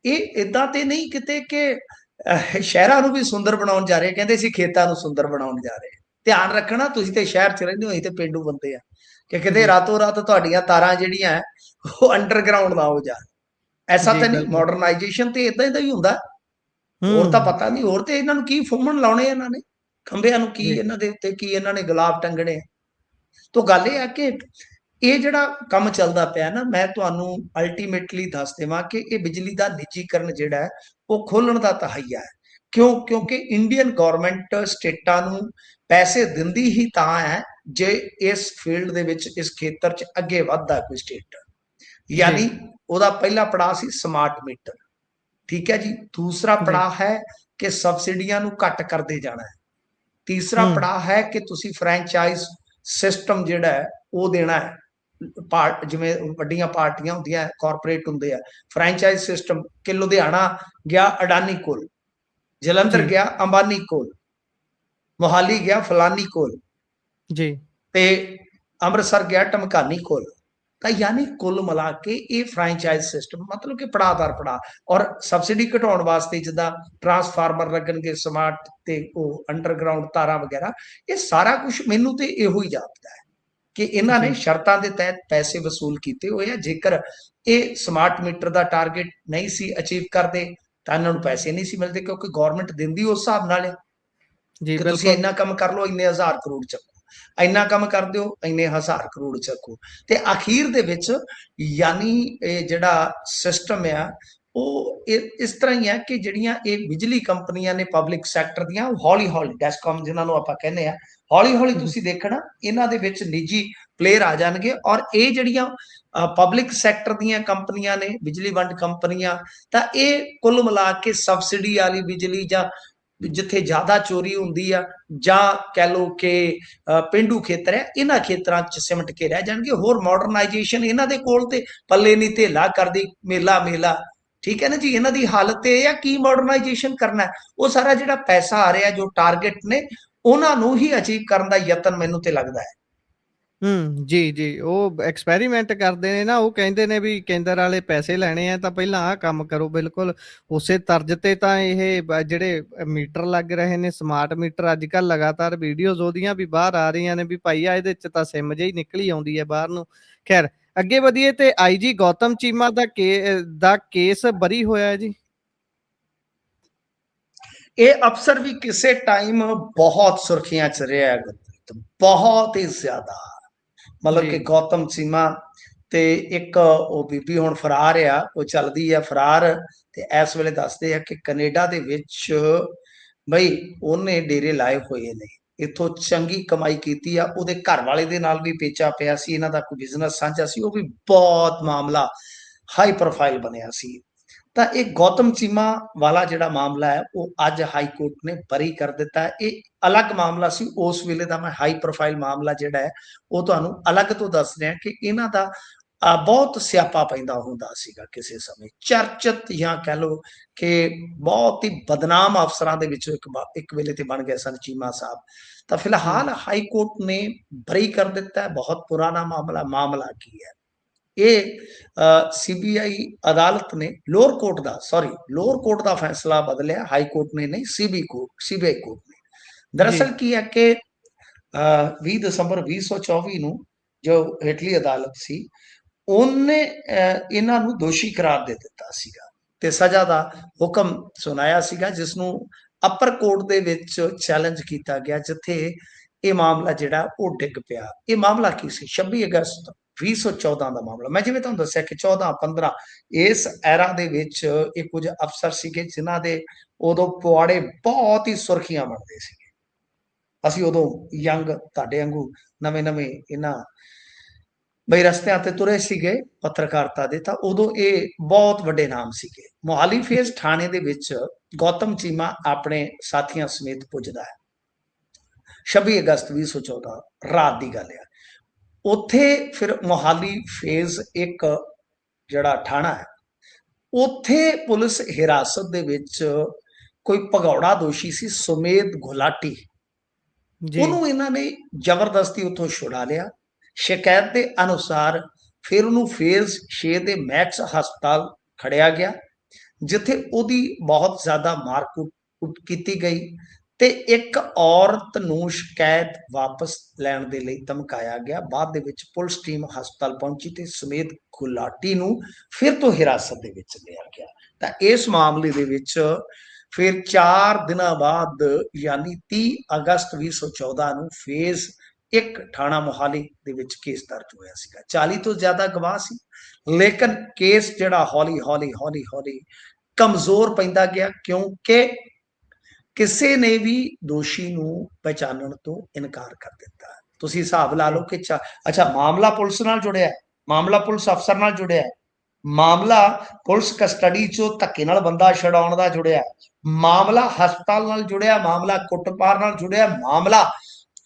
ਇਹ ਇਦਾਂ ਤੇ ਨਹੀਂ ਕਿਤੇ ਕਿ ਸ਼ਹਿਰਾਂ ਨੂੰ ਵੀ ਸੁੰਦਰ ਬਣਾਉਣ ਜਾ ਰਹੇ, ਕਹਿੰਦੇ ਸੀ ਖੇਤਾਂ ਨੂੰ ਸੁੰਦਰ ਬਣਾਉਣ ਜਾ ਰਹੇ। ਧਿਆਨ ਰੱਖਣਾ, ਤੁਸੀਂ ਤੇ ਸ਼ਹਿਰ 'ਚ ਰਹਿੰਦੇ ਹੋ, ਅਸੀਂ ਤੇ ਪਿੰਡੂ ਬੰਦੇ ਆ, ਕਿ ਕਿਤੇ ਜੀ ਰਾਤੋਂ ਰਾਤ ਤੁਹਾਡੀਆਂ ਤਾਰਾਂ ਜਿਹੜੀਆਂ ਉਹ ਅੰਡਰਗਰਾਉਂਡ ਨਾ ਹੋ ਜਾਣ। ਐਸਾ ਜੀ ਤਾਂ ਨਹੀਂ, ਬਿਲਕੁਲ ਮਾਡਰਨਾਈਜੇਸ਼ਨ ਤੇ ਇਦਾਂ ਦਾ ਹੀ ਹੁੰਦਾ। ਹੋਰ ਤਾਂ ਹੂੰ ਪਤਾ ਨਹੀਂ, ਹੋਰ ਤੇ ਇਹਨਾਂ ਨੂੰ ਕੀ ਫੁੰਮਣ ਲਾਉਣੇ ਇਹਨਾਂ ਨੇ ਖੰਭਿਆਂ ਨੂੰ, ਕੀ ਜੀ ਇਹਨਾਂ ਦੇ ਉੱਤੇ, ਕੀ ਇਹਨਾਂ ਨੇ ਗੁਲਾਬ ਟੰਗਣੇ। ਤੋ ਗੱਲ ਇਹ ਆ ਕਿ ਇਹ ਜਿਹੜਾ ਕੰਮ ਚੱਲਦਾ ਪਿਆ ਨਾ, ਮੈਂ ਤੁਹਾਨੂੰ ਅਲਟੀਮੇਟਲੀ ਦੱਸ ਦੇਵਾਂ ਕਿ ਇਹ ਬਿਜਲੀ ਦਾ ਨਿੱਜੀਕਰਨ ਜਿਹੜਾ ਹੈ ਉਹ ਖੋਲਣ ਦਾ ਤਹੱਈਆ ਹੈ। ਕਿਉਂਕਿ ਇੰਡੀਅਨ ਗਵਰਨਮੈਂਟ ਸਟੇਟਾਂ ਨੂੰ ਪੈਸੇ ਦਿੰਦੀ ਹੀ ਤਾਂ ਹੈ ਜੇ ਇਸ ਫੀਲਡ ਦੇ ਵਿੱਚ ਇਸ ਖੇਤਰ 'ਚ ਅੱਗੇ ਵੱਧਦਾ ਕੋਈ ਸਟੇਟ, ਜੀ ਯਾਨੀ ਉਹਦਾ ਪਹਿਲਾ ਪੜਾਅ ਸੀ ਸਮਾਰਟ ਮੀਟਰ, ਠੀਕ ਹੈ ਜੀ। ਦੂਸਰਾ ਜੀ ਪੜਾਅ ਹੈ ਕਿ ਸਬਸਿਡੀਆਂ ਨੂੰ ਘੱਟ ਕਰਦੇ ਜਾਣਾ ਹੈ। ਤੀਸਰਾ ਹੂੰ ਪੜਾਅ ਹੈ ਕਿ ਤੁਸੀਂ ਫਰੈਂਚਾਈਜ਼ ਸਿਸਟਮ ਜਿਹੜਾ ਹੈ ਉਹ ਦੇਣਾ ਹੈ। ਜਿਵੇਂ ਵੱਡੀਆਂ ਪਾਰਟੀਆਂ ਹੁੰਦੀਆਂ, ਕਾਰਪੋਰੇਟ ਹੁੰਦੇ ਆ, ਫਰੈਂਚਾਈਜ਼ ਸਿਸਟਮ ਕਿ ਲੁਧਿਆਣਾ ਗਿਆ ਅਡਾਨੀ ਕੋਲ, ਜਲੰਧਰ ਜੀ ਗਿਆ ਅੰਬਾਨੀ ਕੋਲ, ਮੋਹਾਲੀ ਗਿਆ ਫਲਾਨੀ ਕੋਲ, ਜੀ ਤੇ ਅੰਮ੍ਰਿਤਸਰ ਗਿਆ ਢਮਕਾਨੀ ਕੋਲ। ਤਾਂ ਯਾਨੀ ਕੁੱਲ ਮਿਲਾ ਕੇ ਇਹ ਫਰੈਂਚਾਈਜ਼ ਸਿਸਟਮ ਮਤਲਬ ਕਿ ਪੜਾਅ ਦਰ ਪੜਾਅ, ਔਰ ਸਬਸਿਡੀ ਘਟਾਉਣ ਵਾਸਤੇ ਜਿੱਦਾਂ ਟਰਾਂਸਫਾਰਮਰ ਲੱਗਣਗੇ ਸਮਾਰਟ ਤੇ ਉਹ ਅੰਡਰਗਰਾਉਂਡ ਤਾਰਾਂ ਵਗੈਰਾ, ਇਹ ਸਾਰਾ ਕੁਝ ਮੈਨੂੰ ਤੇ ਇਹੋ ਹੀ ਜਾਪਦਾ ਹੈ ਕਿ ਇਹਨਾਂ ਨੇ ਜੀ ਸ਼ਰਤਾਂ ਦੇ ਤਹਿਤ ਪੈਸੇ ਵਸੂਲ ਕੀਤੇ ਹੋਏ ਆ। ਜੇਕਰ ਇਹ ਸਮਾਰਟ ਮੀਟਰ ਦਾ ਟਾਰਗੇਟ ਨਹੀਂ ਸੀ ਅਚੀਵ ਕਰਦੇ ਤਾਂ ਇਹਨਾਂ ਨੂੰ ਪੈਸੇ ਨਹੀਂ ਸੀ ਮਿਲਦੇ, ਕਿਉਂਕਿ ਗਵਰਨਮੈਂਟ ਦਿੰਦੀ ਉਸ ਹਿਸਾਬ ਨਾਲ ਹੈ ਜੀ ਕਿ ਤੁਸੀਂ ਬਿਲਕੁਲ ਇੰਨਾ ਕੰਮ ਕਰ ਲਓ ਇੰਨੇ ਹਜ਼ਾਰ ਕਰੋੜ ਚੱਕੋ, ਇੰਨਾ ਕੰਮ ਕਰ ਦਿਓ ਇੰਨੇ ਹਜ਼ਾਰ ਕਰੋੜ ਚੱਕੋ। ਤੇ ਅਖੀਰ ਦੇ ਵਿੱਚ ਯਾਨੀ ਇਹ ਜਿਹੜਾ ਸਿਸਟਮ ਆ ਉਹ ਇਸ ਤਰ੍ਹਾਂ ਹੀ ਹੈ ਕਿ ਜਿਹੜੀਆਂ ਇਹ ਬਿਜਲੀ ਕੰਪਨੀਆਂ ਨੇ ਪਬਲਿਕ ਸੈਕਟਰ ਦੀਆਂ, ਉਹ ਹੌਲੀ ਹੌਲੀ ਡੈਸਕੌਮ ਜਿਨ੍ਹਾਂ ਨੂੰ ਆਪਾਂ ਕਹਿੰਦੇ ਆ, ਹੌਲੀ ਹੌਲੀ ਜੀ ਤੁਸੀਂ ਦੇਖਣਾ ਇਹਨਾਂ ਦੇ ਵਿੱਚ ਨਿੱਜੀ ਪਲੇਅਰ ਆ ਜਾਣਗੇ। ਔਰ ਇਹ ਜਿਹੜੀਆਂ ਪਬਲਿਕ ਸੈਕਟਰ ਦੀਆਂ ਕੰਪਨੀਆਂ ਨੇ, ਬਿਜਲੀ ਵੰਡ ਕੰਪਨੀਆਂ, ਤਾਂ ਇਹ ਕੁੱਲ ਮਿਲਾ ਕੇ ਸਬਸਿਡੀ ਵਾਲੀ ਬਿਜਲੀ ਜਾਂ ਜਿੱਥੇ ਜ਼ਿਆਦਾ ਚੋਰੀ ਹੁੰਦੀ ਆ, ਜਾਂ ਕਹਿ ਲਓ ਕਿ ਪੇਂਡੂ ਖੇਤਰ ਹੈ, ਇਹਨਾਂ ਖੇਤਰਾਂ 'ਚ ਸਿਮਟ ਕੇ ਰਹਿ ਜਾਣਗੇ। ਹੋਰ ਮਾਡਰਨਾਈਜੇਸ਼ਨ ਇਹਨਾਂ ਦੇ ਕੋਲ ਤੇ ਪੱਲੇ ਨਹੀਂ ਧੇਲਾ ਕਰਦੀ, ਮੇਲਾ ਮੇਲਾ, ਠੀਕ ਹੈ ਨਾ ਜੀ। ਇਹਨਾਂ ਦੀ ਹਾਲਤ ਇਹ ਆ ਕੀ ਮਾਡਰਨਾਈਜੇਸ਼ਨ ਕਰਨਾ, ਉਹ ਸਾਰਾ ਜਿਹੜਾ ਪੈਸਾ ਆ ਰਿਹਾ, ਜੋ ਟਾਰਗੇਟ ਨੇ ਉਹਨਾਂ ਨੂੰ ਹੀ ਅਚੀਵ ਕਰਨ ਦਾ ਯਤਨ ਮੈਨੂੰ ਤੇ ਲੱਗਦਾ ਹੈ। ਜੀ ਜੀ ਉਹ ਐਕਸਪੈਰੀਮੈਂਟ ਕਰਦੇ ਨੇ ਨਾ, ਉਹ ਕਹਿੰਦੇ ਨੇ ਵੀ ਕੇਂਦਰ ਵਾਲੇ ਪੈਸੇ ਲੈਣੇ ਆ ਤਾਂ ਪਹਿਲਾਂ ਆਹ ਕੰਮ ਕਰੋ। ਬਿਲਕੁਲ ਉਸੇ ਤਰਜ਼ ਤੇ ਤਾਂ ਇਹ ਜਿਹੜੇ ਮੀਟਰ ਲੱਗ ਰਹੇ ਨੇ, ਸਮਾਰਟ ਮੀਟਰ, ਅੱਜ ਕੱਲ ਲਗਾਤਾਰ ਵੀਡੀਓਜ਼ ਉਹਦੀਆਂ ਵੀ ਬਾਹਰ ਆ ਰਹੀਆਂ ਨੇ ਵੀ ਭਾਈ ਆ ਇਹਦੇ ਚ ਤਾਂ ਸਿਮ ਜਿਹੀ ਨਿਕਲੀ ਆਉਂਦੀ ਹੈ ਬਾਹਰ ਨੂੰ। ਖੈਰ ਅੱਗੇ ਵਧੀਏ ਤੇ ਆਈਜੀ ਗੌਤਮ ਚੀਮਾ ਦਾ ਕੇਸ ਬਰੀ ਹੋਇਆ ਹੈ ਜੀ। ਇਹ ਅਫਸਰ ਵੀ ਕਿਸੇ ਟਾਈਮ ਬਹੁਤ ਸੁਰਖੀਆਂ 'ਚ ਰਿਹਾ ਹੈ ਗੁਰਪ੍ਰੀਤ, ਬਹੁਤ ਹੀ ਜ਼ਿਆਦਾ। ਮਤਲਬ ਜੀ ਕਿ ਗੌਤਮ ਚੀਮਾ ਤੇ ਇੱਕ ਉਹ ਬੀਬੀ ਹੁਣ ਫਰਾਰ ਆ, ਉਹ ਚੱਲਦੀ ਆ ਫਰਾਰ, ਤੇ ਇਸ ਵੇਲੇ ਦੱਸਦੇ ਆ ਕਿ ਕੈਨੇਡਾ ਦੇ ਵਿੱਚ ਬਈ ਉਹਨੇ ਡੇਰੇ ਲਾਏ ਹੋਏ ਨੇ, ਇੱਥੋਂ ਚੰਗੀ ਕਮਾਈ ਕੀਤੀ ਆ। ਉਹਦੇ ਘਰ ਵਾਲੇ ਦੇ ਨਾਲ ਵੀ ਪੇਚਾ ਪਿਆ ਸੀ, ਇਹਨਾਂ ਦਾ ਕੋਈ ਬਿਜ਼ਨਸ ਸਾਂਝਾ ਸੀ, ਉਹ ਵੀ ਬਹੁਤ ਮਾਮਲਾ ਹਾਈ ਪ੍ਰੋਫਾਈਲ ਬਣਿਆ ਸੀ। ਤਾਂ ਇਹ ਗੌਤਮ ਚੀਮਾ ਵਾਲਾ ਜਿਹੜਾ ਮਾਮਲਾ ਹੈ ਉਹ ਅੱਜ ਹਾਈ ਕੋਰਟ ਨੇ ਬਰੀ ਕਰ ਦਿੱਤਾ ਹੈ। ਇਹ ਅਲੱਗ ਮਾਮਲਾ ਸੀ ਉਸ ਵੇਲੇ ਦਾ, ਮੈਂ ਹਾਈ ਪ੍ਰੋਫਾਈਲ ਮਾਮਲਾ ਜਿਹੜਾ ਹੈ ਉਹ ਤੁਹਾਨੂੰ ਅਲੱਗ ਤੋਂ ਦੱਸ ਰਿਹਾ ਕਿ ਇਹਨਾਂ ਦਾ ਬਹੁਤ ਸਿਆਪਾ ਪੈਂਦਾ ਹੁੰਦਾ ਸੀਗਾ ਕਿਸੇ ਸਮੇਂ, ਚਰਚਿਤ ਜਾਂ ਕਹਿ ਲਓ ਕਿ ਬਹੁਤ ਹੀ ਬਦਨਾਮ ਅਫਸਰਾਂ ਦੇ ਵਿੱਚੋਂ ਇੱਕ ਵੇਲੇ ਤੇ ਬਣ ਗਏ ਸਨ ਚੀਮਾ ਸਾਹਿਬ। ਤਾਂ ਜੀ ਫਿਲਹਾਲ ਹਾਈ ਕੋਰਟ ਨੇ ਬਰੀ ਕਰ ਦਿੱਤਾ ਹੈ। ਬਹੁਤ ਪੁਰਾਣਾ ਮਾਮਲਾ ਕੀ ਹੈ, ਇਹ ਸੀਬੀਆਈ ਅਦਾਲਤ ਨੇ ਲੋਅਰ ਕੋਰਟ ਦਾ ਫੈਸਲਾ ਬਦਲਿਆ, ਹਾਈ ਕੋਰਟ ਨੇ ਨਹੀਂ, ਸੀਬੀਆਈ ਕੋਰਟ ਨੇ। ਜੀ ਦਰਅਸਲ ਕੀ ਹੈ ਕਿ 20 ਦਸੰਬਰ 2024 ਨੂੰ ਜੋ ਹੇਠਲੀ ਅਦਾਲਤ ਸੀ ਉਹਨੇ ਇਹਨਾਂ ਨੂੰ ਦੋਸ਼ੀ ਕਰਾਰ ਦੇ ਦਿੱਤਾ ਸੀਗਾ ਤੇ ਸਜ਼ਾ ਦਾ ਹੁਕਮ ਸੁਣਾਇਆ ਸੀਗਾ, ਜਿਸ ਨੂੰ ਅਪਰ ਕੋਰਟ ਦੇ ਵਿੱਚ ਚੈਲੰਜ ਕੀਤਾ ਗਿਆ, ਜਿੱਥੇ ਇਹ ਮਾਮਲਾ ਜਿਹੜਾ ਉਹ ਡਿੱਗ ਪਿਆ। ਇਹ ਮਾਮਲਾ ਕੀ ਸੀ? 26 ਅਗਸਤ 2014 ਦਾ ਮਾਮਲਾ। ਮੈਂ ਜਿਵੇਂ ਤੁਹਾਨੂੰ ਦੱਸਿਆ ਕਿ 14-15 ਇਸ ਐਰਾ ਦੇ ਵਿੱਚ ਇਹ ਕੁਝ ਅਫਸਰ ਸੀਗੇ ਜਿਨ੍ਹਾਂ ਦੇ ਉਦੋਂ ਪੁਆੜੇ ਬਹੁਤ ਹੀ ਸੁਰਖੀਆਂ ਬਣਦੇ ਸੀਗੇ। ਅਸੀਂ ਉਦੋਂ ਯੰਗ, ਤੁਹਾਡੇ ਵਾਂਗੂ ਨਵੇਂ ਇਹਨਾਂ ਬਈ ਰਸਤਿਆਂ ਤੇ ਤੁਰੇ ਸੀਗੇ ਪੱਤਰਕਾਰਤਾ ਦੇ, ਤਾਂ ਉਦੋਂ ਇਹ ਬਹੁਤ ਵੱਡੇ ਨਾਮ ਸੀਗੇ। ਮੋਹਾਲੀ ਫੇਜ਼ ਥਾਣੇ ਦੇ ਵਿੱਚ ਗੌਤਮ ਚੀਮਾ ਆਪਣੇ ਸਾਥੀਆਂ ਸਮੇਤ ਪੁੱਜਦਾ ਹੈ। 26 ਅਗਸਤ 2014 ਰਾਤ ਦੀ ਗੱਲ ਹੈ। ਉੱਥੇ ਫਿਰ ਮੋਹਾਲੀ ਫੇਜ਼ 1 ਜਿਹੜਾ ਥਾਣਾ ਹੈ, ਉੱਥੇ ਪੁਲਿਸ ਹਿਰਾਸਤ ਦੇ ਵਿੱਚ ਕੋਈ ਭਗੌੜਾ ਦੋਸ਼ੀ ਸੀ ਸੁਮੇਧ ਗੁਲਾਟੀ, ਜੀ ਉਹਨੂੰ ਇਹਨਾਂ ਨੇ ਜ਼ਬਰਦਸਤੀ ਉੱਥੋਂ ਛੁਡਾ ਲਿਆ। ਸ਼ਿਕਾਇਤ ਦੇ ਅਨੁਸਾਰ ਫਿਰ ਉਹਨੂੰ ਫੇਜ਼ 6 ਦੇ ਮੈਕਸ ਹਸਪਤਾਲ ਖੜਿਆ ਗਿਆ, ਜਿੱਥੇ ਉਹਦੀ ਬਹੁਤ ਜ਼ਿਆਦਾ ਮਾਰਕੁੱਟ ਕੀਤੀ ਗਈ ਤੇ ਇੱਕ ਔਰਤ ਨੂੰ ਸ਼ਿਕਾਇਤ ਵਾਪਸ ਲੈਣ ਦੇ ਲਈ ਧਮਕਾਇਆ ਗਿਆ। ਬਾਅਦ ਦੇ ਵਿੱਚ ਪੁਲਿਸ ਟੀਮ ਹਸਪਤਾਲ ਪਹੁੰਚੀ ਤੇ ਸਮੇਤ ਗੁਲਾਟੀ ਨੂੰ ਫਿਰ ਤੋਂ ਹਿਰਾਸਤ ਦੇ ਵਿੱਚ ਲਿਆ ਗਿਆ। ਤਾਂ ਇਸ ਮਾਮਲੇ ਦੇ ਵਿੱਚ ਫਿਰ 4 ਦਿਨਾਂ ਬਾਅਦ ਯਾਨੀ 30 ਅਗਸਤ 2014 ਨੂੰ ਫੇਜ਼ 1 ਥਾਣਾ ਮੋਹਾਲੀ ਦੇ ਵਿੱਚ ਕੇਸ ਦਰਜ ਹੋਇਆ ਸੀਗਾ। 40 ਤੋਂ ਜ਼ਿਆਦਾ ਗਵਾਹ ਸੀ, ਲੇਕਿਨ ਕੇਸ ਜਿਹੜਾ ਹੌਲੀ ਹੌਲੀ ਕਮਜ਼ੋਰ ਪੈਂਦਾ ਗਿਆ, ਕਿਉਂਕਿ ਕਿਸੇ ਨੇ ਵੀ ਦੋਸ਼ੀ ਨੂੰ ਪਛਾਣਨ ਤੋਂ ਇਨਕਾਰ ਕਰ ਦਿੱਤਾ। ਤੁਸੀਂ ਹਿਸਾਬ ਲਾ ਜੀ ਲਓ ਕਿ ਅੱਛਾ ਮਾਮਲਾ ਪੁਲਿਸ ਨਾਲ ਜੁੜਿਆ, ਮਾਮਲਾ ਪੁਲਿਸ ਅਫਸਰ ਨਾਲ ਜੁੜਿਆ, ਮਾਮਲਾ ਪੁਲਿਸ ਕਸਟਡੀ ਚੋਂ ਧੱਕੇ ਨਾਲ ਬੰਦਾ ਛਡਾਉਣ ਦਾ ਜੁੜਿਆ, ਮਾਮਲਾ ਹਸਪਤਾਲ ਨਾਲ ਜੁੜਿਆ, ਮਾਮਲਾ ਕੁੱਟਮਾਰ ਨਾਲ ਜੁੜਿਆ, ਮਾਮਲਾ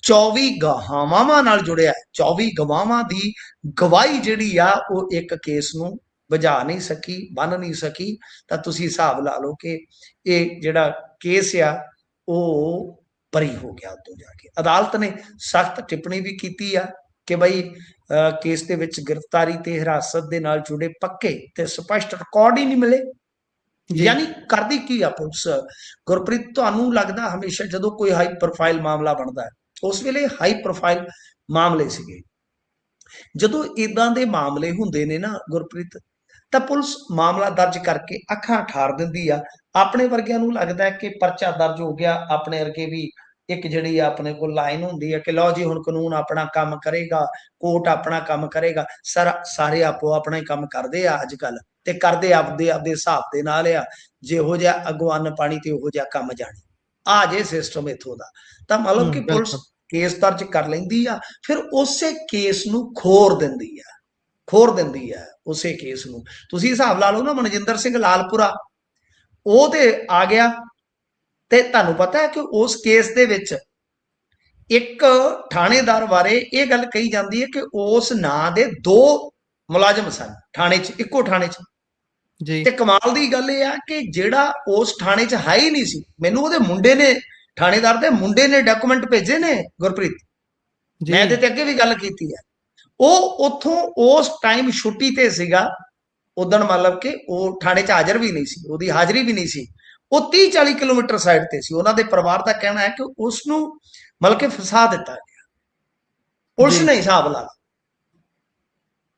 24 ਗਵਾਹਾਂ ਨਾਲ ਜੁੜਿਆ। 24 ਗਵਾਹਾਂ ਦੀ ਗਵਾਹੀ ਜਿਹੜੀ ਆ ਉਹ ਇੱਕ ਕੇਸ ਨੂੰ ਬੁਝਾ ਨਹੀਂ ਸਕੀ, ਬੰਨ ਨਹੀਂ ਸਕੀ। ਤਾਂ ਤੁਸੀਂ ਹਿਸਾਬ ਲਾ ਲਓ ਕਿ ਇਹ ਜਿਹੜਾ ਕੇਸ ਆ ਉਹ ਬਰੀ ਹੋ ਗਿਆ। ਉਦੋਂ ਜਾ ਕੇ ਅਦਾਲਤ ਨੇ ਸਖਤ ਟਿੱਪਣੀ ਵੀ ਕੀਤੀ ਆ ਕਿ ਬਈ ਕੇਸ ਦੇ ਵਿੱਚ ਗ੍ਰਿਫਤਾਰੀ ਤੇ ਹਿਰਾਸਤ ਦੇ ਨਾਲ ਜੁੜੇ ਪੱਕੇ ਤੇ ਸਪਸ਼ਟ ਰਿਕਾਰਡ ਹੀ ਨਹੀਂ ਮਿਲੇ। ਜੀ ਯਾਨੀ ਕਰਦੀ ਕੀ ਆ ਪੁਲਿਸ? ਗੁਰਪ੍ਰੀਤ, ਤੁਹਾਨੂੰ ਲੱਗਦਾ ਹਮੇਸ਼ਾ ਜਦੋਂ ਕੋਈ ਹਾਈ ਪ੍ਰੋਫਾਈਲ ਮਾਮਲਾ ਬਣਦਾ ਹੈ, ਉਸ ਵੇਲੇ ਹਾਈ ਪ੍ਰੋਫਾਈਲ ਮਾਮਲੇ ਸੀਗੇ, ਜਦੋਂ ਇਦਾਂ ਦੇ ਮਾਮਲੇ ਹੁੰਦੇ ਨੇ ਨਾ ਗੁਰਪ੍ਰੀਤ, ਤਾਂ ਪੁਲਿਸ ਮਾਮਲਾ ਦਰਜ ਕਰਕੇ ਅੱਖਾਂ ਠਾਰ ਦਿੰਦੀ ਆ। ਆਪਣੇ ਵਰਗਿਆਂ ਨੂੰ ਲੱਗਦਾ ਹੈ ਕਿ ਪਰਚਾ ਦਰਜ ਹੋ ਗਿਆ, ਆਪਣੇ ਵਰਗੇ ਵੀ ਇੱਕ ਜਿਹੜੀ ਆਪਣੇ ਕੋਲ ਲਾਈਨ ਹੁੰਦੀ ਹੈ ਕਿ ਲਓ ਜੀ ਹੁਣ ਕਾਨੂੰਨ ਆਪਣਾ ਕੰਮ ਕਰੇਗਾ, ਕੋਰਟ ਆਪਣਾ ਕੰਮ ਕਰੇਗਾ। ਸਾਰੇ ਆਪੋ ਆਪਣਾ ਹੀ ਕੰਮ ਕਰਦੇ ਆ ਅੱਜ ਕੱਲ, ਤੇ ਕਰਦੇ ਆਪਦੇ ਆਪਦੇ ਹਿਸਾਬ ਦੇ ਨਾਲ ਆ। ਜਿਹੋ ਜਿਹਾ ਅਗਵਾਨ ਪਾਣੀ ਤੇ ਉਹੋ ਜਿਹਾ ਕੰਮ ਜਾਣੇ, ਆ ਜੇ ਸਿਸਟਮ ਇੱਥੋਂ ਦਾ। ਤਾਂ ਮਤਲਬ ਕਿ ਪੁਲਿਸ ਬਿਲਕੁਲ ਕੇਸ ਦਰਜ ਕਰ ਲੈਂਦੀ ਆ, ਫਿਰ ਉਸੇ ਕੇਸ ਨੂੰ ਖੋਰ ਦਿੰਦੀ ਆ ਉਸੇ ਕੇਸ ਨੂੰ। ਤੁਸੀਂ ਹਿਸਾਬ ਲਾ ਲਓ ਨਾ, ਮਨਜਿੰਦਰ ਸਿੰਘ ਲਾਲਪੁਰਾ ਉਹ ਤੇ ਆ ਗਿਆ, ਤੇ ਤੁਹਾਨੂੰ ਪਤਾ ਹੈ ਕਿ ਉਸ ਕੇਸ ਦੇ ਵਿੱਚ ਇੱਕ ਥਾਣੇਦਾਰ ਬਾਰੇ ਇਹ ਗੱਲ ਕਹੀ ਜਾਂਦੀ ਹੈ ਕਿ ਉਸ ਨਾਂ ਦੇ 2 ਮੁਲਾਜ਼ਮ ਸਨ ਥਾਣੇ 'ਚ, ਇੱਕੋ ਥਾਣੇ 'ਚ। ਜੀ ਤੇ ਕਮਾਲ ਦੀ ਗੱਲ ਇਹ ਆ ਕਿ ਜਿਹੜਾ ਉਸ ਥਾਣੇ 'ਚ ਹੈ ਹੀ ਨਹੀਂ ਸੀ, ਮੈਨੂੰ ਉਹਦੇ ਮੁੰਡੇ ਨੇ, ਥਾਣੇਦਾਰ ਦੇ ਮੁੰਡੇ ਨੇ ਡਾਕੂਮੈਂਟ ਭੇਜੇ ਨੇ ਗੁਰਪ੍ਰੀਤ, ਮੈਂ ਇਹਦੇ ਤੇ ਅੱਗੇ ਵੀ ਗੱਲ ਕੀਤੀ ਹੈ। ਉਹ ਉੱਥੋਂ ਉਸ ਟਾਈਮ ਛੁੱਟੀ ਤੇ ਸੀਗਾ, ਉਦਣ ਮਤਲਬ ਕਿ ਉਹ ਥਾਣੇ 'ਚ ਹਾਜ਼ਰ ਵੀ ਨਹੀਂ ਸੀ, ਉਹਦੀ ਹਾਜ਼ਰੀ ਵੀ ਨਹੀਂ ਸੀ। ਉਹ 30-40 ਕਿਲੋਮੀਟਰ ਸਾਈਡ ਤੇ ਸੀ। ਉਹਨਾਂ ਦੇ ਪਰਿਵਾਰ ਦਾ ਕਹਿਣਾ ਹੈ ਕਿ ਉਸ ਨੂੰ ਮਤਲਬ ਕਿ ਫਸਾ ਦਿੱਤਾ ਗਿਆ, ਪੁਲਿਸ ਜੀ ਨੇ ਹਿਸਾਬ ਲਾ।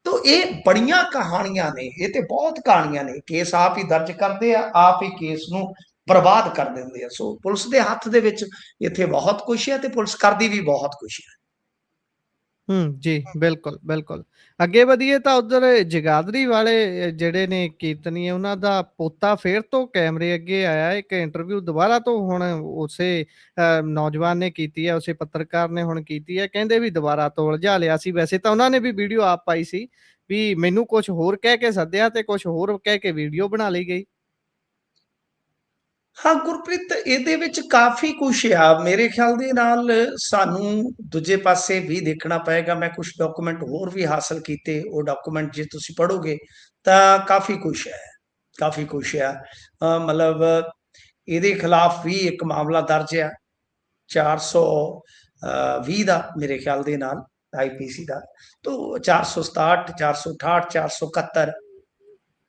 ਤੋ ਇਹ ਬੜੀਆਂ ਕਹਾਣੀਆਂ ਨੇ, ਇਹ ਤੇ ਬਹੁਤ ਕਹਾਣੀਆਂ ਨੇ। ਕੇਸ ਆਪ ਹੀ ਦਰਜ ਕਰਦੇ ਆ, ਆਪ ਹੀ ਕੇਸ ਨੂੰ ਬਰਬਾਦ ਕਰ ਦਿੰਦੇ ਆ। ਸੋ ਪੁਲਿਸ ਦੇ ਹੱਥ ਦੇ ਵਿੱਚ ਇੱਥੇ ਬਹੁਤ ਕੁਛ ਹੈ, ਤੇ ਪੁਲਿਸ ਕਰਦੀ ਵੀ ਬਹੁਤ ਕੁਛ ਹੈ। ਜੀ ਬਿਲਕੁਲ ਬਿਲਕੁਲ। ਅੱਗੇ ਵਧੀਏ ਤਾਂ ਉਧਰ ਜਗਾਦਰੀ ਵਾਲੇ ਜਿਹੜੇ ਨੇ ਕੀਰਤਨੀਏ, ਉਹਨਾਂ ਦਾ ਪੋਤਾ ਫੇਰ ਤੋਂ ਕੈਮਰੇ ਅੱਗੇ ਆਇਆ। ਇੱਕ ਇੰਟਰਵਿਊ ਦੁਬਾਰਾ ਤੋਂ ਹੁਣ ਉਸੇ ਨੌਜਵਾਨ ਨੇ ਕੀਤੀ ਹੈ, ਉਸੇ ਪੱਤਰਕਾਰ ਨੇ ਹੁਣ ਕੀਤੀ ਹੈ। ਕਹਿੰਦੇ ਵੀ ਦੁਬਾਰਾ ਤੋਂ ਉਲਝਾ ਲਿਆ ਸੀ। ਵੈਸੇ ਤਾਂ ਉਹਨਾਂ ਨੇ ਵੀ ਵੀਡੀਓ ਆਪ ਪਾਈ ਸੀ ਵੀ ਮੈਨੂੰ ਕੁਛ ਹੋਰ ਕਹਿ ਕੇ ਸੱਦਿਆ ਤੇ ਕੁਛ ਹੋਰ ਕਹਿ ਕੇ ਵੀਡੀਓ ਬਣਾ ਲਈ ਗਈ। ਹਾਂ ਗੁਰਪ੍ਰੀਤ, ਇਹਦੇ ਵਿੱਚ ਕਾਫੀ ਕੁਛ ਆ। ਮੇਰੇ ਖਿਆਲ ਦੇ ਨਾਲ ਸਾਨੂੰ ਦੂਜੇ ਪਾਸੇ ਵੀ ਦੇਖਣਾ ਪਏਗਾ। ਮੈਂ ਕੁਛ ਡਾਕੂਮੈਂਟ ਹੋਰ ਵੀ ਹਾਸਲ ਕੀਤੇ, ਉਹ ਡਾਕੂਮੈਂਟ ਜੇ ਤੁਸੀਂ ਪੜ੍ਹੋਗੇ ਤਾਂ ਕਾਫੀ ਕੁਛ ਹੈ, ਕਾਫੀ ਕੁਛ ਆ। ਮਤਲਬ ਇਹਦੇ ਖਿਲਾਫ ਵੀ ਇੱਕ ਮਾਮਲਾ ਦਰਜ ਆ 420 ਦਾ ਮੇਰੇ ਖਿਆਲ ਦੇ ਨਾਲ, ਆਈਪੀਸੀ ਦਾ। ਤੋ 467, 468, 471,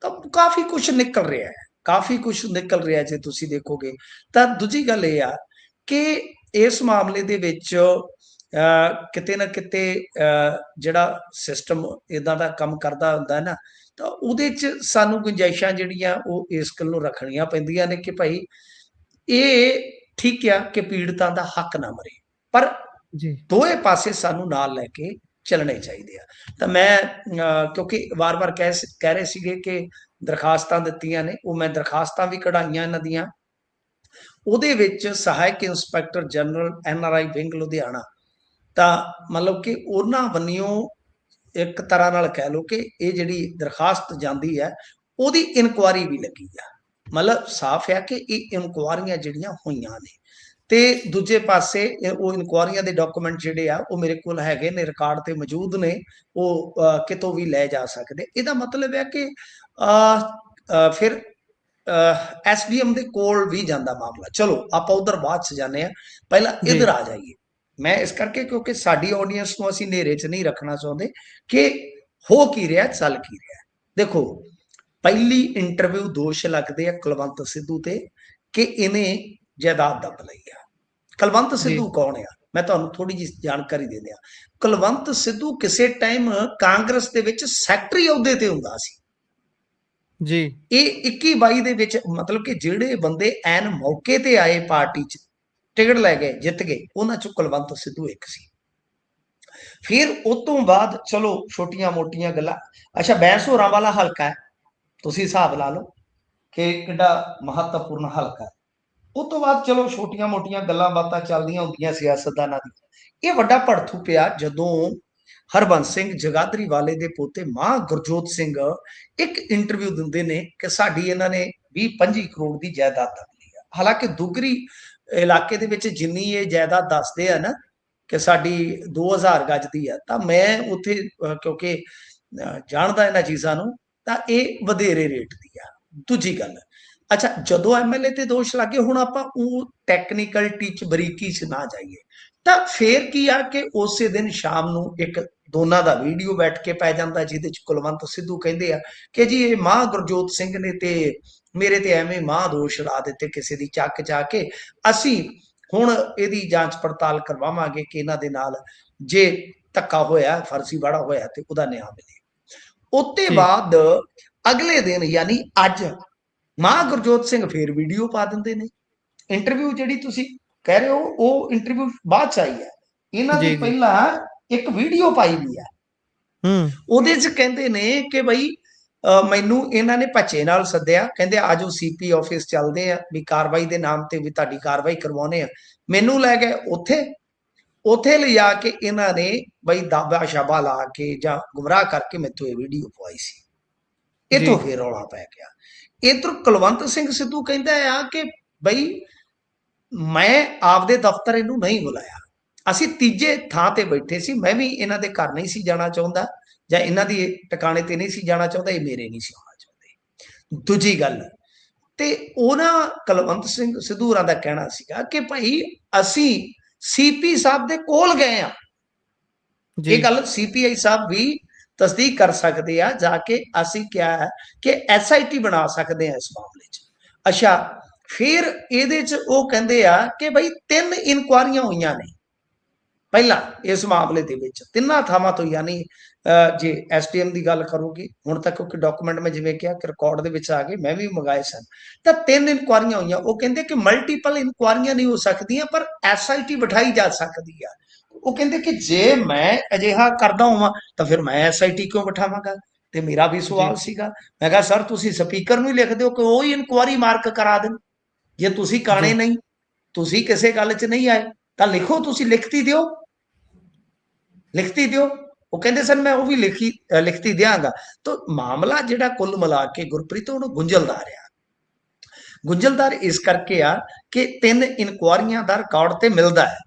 ਤਾਂ ਕਾਫੀ ਕੁਛ ਨਿਕਲ ਰਿਹਾ ਹੈ, ਕਾਫੀ ਕੁਛ ਨਿਕਲ ਰਿਹਾ ਜੇ ਤੁਸੀਂ ਦੇਖੋਗੇ ਤਾਂ। ਦੂਜੀ ਗੱਲ ਇਹ ਆ ਕਿ ਇਸ ਮਾਮਲੇ ਦੇ ਵਿੱਚ ਕਿਤੇ ਨਾ ਕਿਤੇ ਜਿਹੜਾ ਸਿਸਟਮ ਇਦਾਂ ਦਾ ਕੰਮ ਕਰਦਾ ਹੁੰਦਾ ਹੈ ਨਾ, ਤਾਂ ਉਹਦੇ 'ਚ ਸਾਨੂੰ ਗੁੰਜਾਇਸ਼ਾਂ ਜਿਹੜੀਆਂ ਉਹ ਇਸ ਗੱਲ ਨੂੰ ਰੱਖਣੀਆਂ ਪੈਂਦੀਆਂ ਨੇ ਕਿ ਭਾਈ ਇਹ ਠੀਕ ਆ ਕਿ ਪੀੜਤਾਂ ਦਾ ਹੱਕ ਨਾ ਮਰੇ, ਪਰ ਜੀ ਦੋਵੇਂ ਪਾਸੇ ਸਾਨੂੰ ਨਾਲ ਲੈ ਕੇ ਚੱਲਣੇ ਚਾਹੀਦੇ ਆ। ਤਾਂ ਮੈਂ ਕਿਉਂਕਿ ਵਾਰ-ਵਾਰ ਕਹਿ ਰਹੇ ਸੀਗੇ ਕਿ ਦਰਖਾਸਤਾਂ ਦਿੱਤੀਆਂ ਨੇ, ਉਹ ਮੈਂ ਦਰਖਾਸਤਾਂ ਵੀ ਕਢਾਈਆਂ ਇਹਨਾਂ ਦੀਆਂ। ਉਹਦੇ ਵਿੱਚ ਸਹਾਇਕ inspector general NRI wing Ludhiana, ਤਾਂ ਮਤਲਬ ਕਿ ਉਹਨਾਂ ਵੱਲੋਂ ਇੱਕ ਤਰ੍ਹਾਂ ਨਾਲ ਕਹਿ ਲਓ ਕਿ ਇਹ ਜਿਹੜੀ ਦਰਖਾਸਤ ਜਾਂਦੀ ਹੈ ਉਹਦੀ ਇਨਕੁਆਰੀ ਵੀ ਲੱਗੀ ਆ। ਮਤਲਬ ਸਾਫ਼ ਹੈ ਕਿ ਇਹ ਇਨਕੁਆਰੀਆਂ ਜਿਹੜੀਆਂ ਹੋਈਆਂ ਨੇ, ਤੇ ਦੂਜੇ ਪਾਸੇ ਉਹ ਇਨਕੁਆਰੀਆਂ ਦੇ ਡਾਕੂਮੈਂਟ ਜਿਹੜੇ ਆ ਉਹ ਮੇਰੇ ਕੋਲ ਹੈਗੇ ਨੇ, ਰਿਕਾਰਡ ਤੇ ਮੌਜੂਦ ਨੇ, ਉਹ ਕਿਤੋਂ ਵੀ ਲੈ ਜਾ ਸਕਦੇ। ਇਹਦਾ ਮਤਲਬ ਹੈ ਕਿ ਫਿਰ SDM ਦੇ ਕੋਲ ਵੀ ਜਾਂਦਾ ਮਾਮਲਾ। ਚਲੋ ਆਪਾਂ ਉਧਰ ਬਾਅਦ 'ਚ ਜਾਂਦੇ ਆ, ਪਹਿਲਾਂ ਜੀ ਇੱਧਰ ਆ ਜਾਈਏ। ਮੈਂ ਇਸ ਕਰਕੇ ਕਿਉਂਕਿ ਸਾਡੀ ਆਡੀਅנס ਨੂੰ ਅਸੀਂ ਨੇਰੇ 'ਚ ਨਹੀਂ ਰੱਖਣਾ ਚਾਹੁੰਦੇ ਕਿ ਹੋ ਕੀ ਰਿਹਾ, ਚੱਲ ਕੀ ਰਿਹਾ। ਦੇਖੋ, ਪਹਿਲੀ ਇੰਟਰਵਿਊ ਦੋਸ਼ ਲੱਗਦੇ ਆ ਕੁਲਵੰਤ ਸਿੱਧੂ ਤੇ ਕਿ ਇਹਨੇ ਜਾਇਦਾਦ ਦੱਬ ਲਈ ਆ। ਕੁਲਵੰਤ ਜੀ ਸਿੱਧੂ ਕੌਣ ਆ? ਮੈਂ ਤੁਹਾਨੂੰ ਥੋੜੀ ਜਿਹੀ ਜਾਣਕਾਰੀ ਦੇ ਦਿਆਂ। ਕੁਲਵੰਤ ਸਿੱਧੂ ਕਿਸੇ ਟਾਈਮ ਕਾਂਗਰਸ ਦੇ ਵਿੱਚ ਸੈਕਟਰੀ ਅਹੁਦੇ ਤੇ ਹੁੰਦਾ ਸੀ। ਜੀ ਇਹ 21-22 ਦੇ ਵਿੱਚ ਮਤਲਬ ਕਿ ਜਿਹੜੇ ਬੰਦੇ ਐਨ ਮੌਕੇ ਤੇ ਆਏ ਪਾਰਟੀ 'ਚ, ਟਿਕਟ ਲੈ ਗਏ, ਜਿੱਤ ਗਏ, ਉਹਨਾਂ 'ਚੋਂ ਕੁਲਵੰਤ ਸਿੱਧੂ ਇੱਕ ਸੀ। ਫਿਰ ਉਸ ਤੋਂ ਬਾਅਦ ਚਲੋ ਛੋਟੀਆਂ ਮੋਟੀਆਂ ਗੱਲਾਂ। ਅੱਛਾ, ਬੈਂਸ ਹੋਰਾਂ ਵਾਲਾ ਹਲਕਾ ਹੈ, ਤੁਸੀਂ ਹਿਸਾਬ ਲਾ ਲਓ ਕਿ ਕਿੱਡਾ ਮਹੱਤਵਪੂਰਨ ਹਲਕਾ ਹੈ। ਉਸ ਤੋਂ ਬਾਅਦ ਚਲੋ ਛੋਟੀਆਂ ਮੋਟੀਆਂ ਗੱਲਾਂ ਬਾਤਾਂ ਚੱਲਦੀਆਂ ਹੁੰਦੀਆਂ ਸਿਆਸਤਦਾਨਾਂ ਦੀਆਂ। ਇਹ ਵੱਡਾ ਭੜਥੂ ਪਿਆ ਜਦੋਂ ਹਰਬੰਸ ਸਿੰਘ ਜਗਾਦਰੀ ਵਾਲੇ ਦੇ ਪੋਤੇ ਮਾਂ ਗੁਰਜੋਤ ਸਿੰਘ ਇੱਕ ਇੰਟਰਵਿਊ ਦਿੰਦੇ ਨੇ ਕਿ ਸਾਡੀ ਇਹਨਾਂ ਨੇ 20-25 ਕਰੋੜ ਦੀ ਜਾਇਦਾਦ ਤੱਕ ਲਈ ਆ। ਹਾਲਾਂਕਿ ਦੁਗਰੀ ਇਲਾਕੇ ਦੇ ਵਿੱਚ ਜਿੰਨੀ ਇਹ ਜਾਇਦਾਦ ਦੱਸਦੇ ਆ ਨਾ ਕਿ ਸਾਡੀ 2000 ਗਜ ਦੀ ਆ, ਤਾਂ ਮੈਂ ਉੱਥੇ ਕਿਉਂਕਿ ਜਾਣਦਾ ਇਹਨਾਂ ਚੀਜ਼ਾਂ ਨੂੰ, ਤਾਂ ਇਹ ਵਧੇਰੇ ਰੇਟ ਦੀ ਆ। ਦੂਜੀ ਗੱਲ, ਅੱਛਾ ਜਦੋਂ ਐਮਐਲਏ ਤੇ ਦੋਸ਼ ਲੱਗੇ, ਹੁਣ ਆਪਾਂ ਉਹ ਟੈਕਨੀਕਲਿਟੀ ਚ ਬਰੀਕੀ ਚ ਨਾ ਜਾਈਏ, ਤਾਂ ਫੇਰ ਕੀ ਆ ਕਿ ਉਸੇ ਦਿਨ ਸ਼ਾਮ ਨੂੰ ਇੱਕ ਦੋਨਾਂ ਦਾ ਵੀਡੀਓ ਬੈਠ ਕੇ ਪੈ ਜਾਂਦਾ, ਜਿਹਦੇ ਚ ਕੁਲਵੰਤ ਸਿੱਧੂ ਕਹਿੰਦੇ ਆ ਕਿ ਜੀ ਇਹ ਮਾਂ ਗੁਰਜੋਤ ਸਿੰਘ ਨੇ ਤੇ ਮੇਰੇ ਤੇ ਐਵੇਂ ਮਾਂ ਦੋਸ਼ ਲਾ ਦਿੱਤੇ ਕਿਸੇ ਦੀ ਚੱਕ ਜਾ ਕੇ, ਅਸੀਂ ਹੁਣ ਇਹਦੀ ਜਾਂਚ ਪੜਤਾਲ ਕਰਵਾਵਾਂਗੇ ਕਿ ਇਹਨਾਂ ਦੇ ਨਾਲ ਜੇ ਧੱਕਾ ਹੋਇਆ, ਫਰਜ਼ੀਵਾੜਾ ਹੋਇਆ, ਤੇ ਉਹਦਾ ਨਿਆਂ ਮਿਲੇ। ਉੱਤੇ ਬਾਅਦ ਅਗਲੇ ਦਿਨ ਯਾਨੀ ਅੱਜ ਮਾਂ ਗੁਰਜੋਤ ਸਿੰਘ ਫੇਰ ਵੀਡੀਓ ਪਾ ਦਿੰਦੇ ਨੇ। ਇੰਟਰਵਿਊ ਜਿਹੜੀ ਤੁਸੀਂ ਕਹਿ ਰਹੇ ਹੋ ਉਹ ਇੰਟਰਵਿਊ ਬਾਅਦ ਚ ਆਈ ਹੈ, ਇਹਨਾਂ ਦੀ ਪਹਿਲਾਂ ਇੱਕ ਵੀਡੀਓ ਪਾਈ ਵੀ ਹੈ। ਉਹਦੇ ਚ ਕਹਿੰਦੇ ਨੇ ਕਿ ਬਈ ਮੈਨੂੰ ਇਹਨਾਂ ਨੇ ਭੱਚੇ ਨਾਲ ਸੱਦਿਆ, ਕਹਿੰਦੇ ਆਜੋ ਸੀਪੀ ਆਫਿਸ ਚੱਲਦੇ ਆ, ਵੀ ਕਾਰਵਾਈ ਦੇ ਨਾਮ ਤੇ ਵੀ ਤੁਹਾਡੀ ਕਾਰਵਾਈ ਕਰਵਾਉਣੇ ਆ। ਮੈਨੂੰ ਲੈ ਗਏ ਉੱਥੇ ਲਿਜਾ ਕੇ ਇਹਨਾਂ ਨੇ ਬਈ ਦਾਬਾ ਸ਼ਾਬਾ ਲਾ ਕੇ ਜਾਂ ਗੁੰਮਰਾਹ ਕਰਕੇ ਮੈਥੋਂ ਇਹ ਵੀਡੀਓ ਪਵਾਈ ਸੀ। ਇੱਥੋਂ ਫੇਰ ਰੌਲਾ ਪੈ ਗਿਆ। ਇਧਰ ਕੁਲਵੰਤ ਸਿੰਘ ਸਿੱਧੂ ਕਹਿੰਦਾ ਆ ਕਿ ਬਈ ਮੈਂ ਆਪਦੇ ਦਫ਼ਤਰ ਇਹਨੂੰ ਨਹੀਂ ਬੁਲਾਇਆ, ਅਸੀਂ ਤੀਜੇ ਥਾਂ ਤੇ ਬੈਠੇ ਸੀ, ਮੈਂ ਵੀ ਇਹਨਾਂ ਦੇ ਘਰ ਨਹੀਂ ਸੀ ਜਾਣਾ ਚਾਹੁੰਦਾ ਜਾਂ ਇਹਨਾਂ ਦੀ ਟਿਕਾਣੇ ਤੇ ਨਹੀਂ ਸੀ ਜਾਣਾ ਚਾਹੁੰਦਾ, ਇਹ ਮੇਰੇ ਨਹੀਂ ਸੀ ਆਉਣਾ ਚਾਹੁੰਦੇ। ਦੂਜੀ ਗੱਲ, ਤੇ ਉਹਨਾਂ ਕੁਲਵੰਤ ਸਿੰਘ ਸਿੱਧੂ ਹੋਰਾਂ ਦਾ ਕਹਿਣਾ ਸੀਗਾ ਕਿ ਭਾਈ ਅਸੀਂ ਸੀਪੀ ਸਾਹਿਬ ਦੇ ਕੋਲ ਗਏ ਆ, ਇਹ ਗੱਲ ਸੀਪੀਆਈ ਸਾਹਿਬ ਵੀ ਤਸਦੀਕ ਕਰ ਸਕਦੇ ਆ ਜਾ ਕੇ, ਅਸੀਂ ਕਿਹਾ ਹੈ ਕਿ ਐਸਆਈਟੀ ਬਣਾ ਸਕਦੇ ਆ ਇਸ ਮਾਮਲੇ 'ਚ। ਅੱਛਾ, ਫਿਰ ਇਹਦੇ 'ਚ ਉਹ ਕਹਿੰਦੇ ਆ ਕਿ ਬਈ 3 ਇਨਕੁਆਰੀਆਂ ਹੋਈਆਂ ਨੇ ਪਹਿਲਾਂ ਇਸ ਮਾਮਲੇ ਦੇ ਵਿੱਚ, ਤਿੰਨਾਂ ਥਾਵਾਂ ਤੋਂ, ਯਾਨੀ ਜੇ ਐਸਟੀਐਮ ਦੀ ਗੱਲ ਕਰੋਗੇ ਹੁਣ ਤੱਕ, ਕਿਉਂਕਿ ਡਾਕੂਮੈਂਟ ਮੈਂ ਜਿਵੇਂ ਕਿਹਾ ਕਿ ਰਿਕਾਰਡ ਦੇ ਵਿੱਚ ਆ ਗਏ, ਮੈਂ ਵੀ ਮੰਗਾਏ ਸਨ, ਤਾਂ 3 ਇਨਕੁਆਰੀਆਂ ਹੋਈਆਂ। ਉਹ ਕਹਿੰਦੇ ਕਿ ਮਲਟੀਪਲ ਇਨਕੁਆਰੀਆਂ ਨਹੀਂ ਹੋ ਸਕਦੀਆਂ, ਪਰ ਐਸਆਈਟੀ ਬਿਠਾਈ ਜਾ ਸਕਦੀ ਆ। ਉਹ ਕਹਿੰਦੇ ਕਿ ਜੇ ਮੈਂ ਅਜਿਹਾ ਕਰਦਾ ਹੋਵਾਂ ਤਾਂ ਫਿਰ ਮੈਂ ਐਸਆਈਟੀ ਕਿਉਂ ਬਿਠਾਵਾਂਗਾ। ਤੇ ਮੇਰਾ ਵੀ ਸਵਾਲ ਸੀਗਾ, ਮੈਂ ਕਿਹਾ ਸਰ ਤੁਸੀਂ ਸਪੀਕਰ ਨੂੰ ਹੀ ਲਿਖ ਦਿਓ ਕਿ ਉਹ ਹੀ ਇਨਕੁਆਰੀ ਮਾਰਕ ਕਰਾ ਦੇਣ। ਜੇ ਤੁਸੀਂ ਕਾਣੇ ਨਹੀਂ, ਤੁਸੀਂ ਕਿਸੇ ਗੱਲ 'ਚ ਨਹੀਂ ਆਏ ਤਾਂ ਲਿਖੋ, ਤੁਸੀਂ ਲਿਖਤੀ ਦਿਓ। ਉਹ ਕਹਿੰਦੇ ਸਰ ਮੈਂ ਉਹ ਵੀ ਲਿਖਤੀ ਦਿਆਂਗਾ। ਤਾਂ ਮਾਮਲਾ ਜਿਹੜਾ ਕੁੱਲ ਮਿਲਾ ਕੇ ਗੁਰਪ੍ਰੀਤ ਉਹਨੂੰ ਗੁੰਝਲਦਾਰ ਇਸ ਕਰਕੇ ਆ ਕਿ 3 ਇਨਕੁਆਰੀਆਂ ਦਾ ਰਿਕਾਰਡ ਤੇ ਮਿਲਦਾ ਹੈ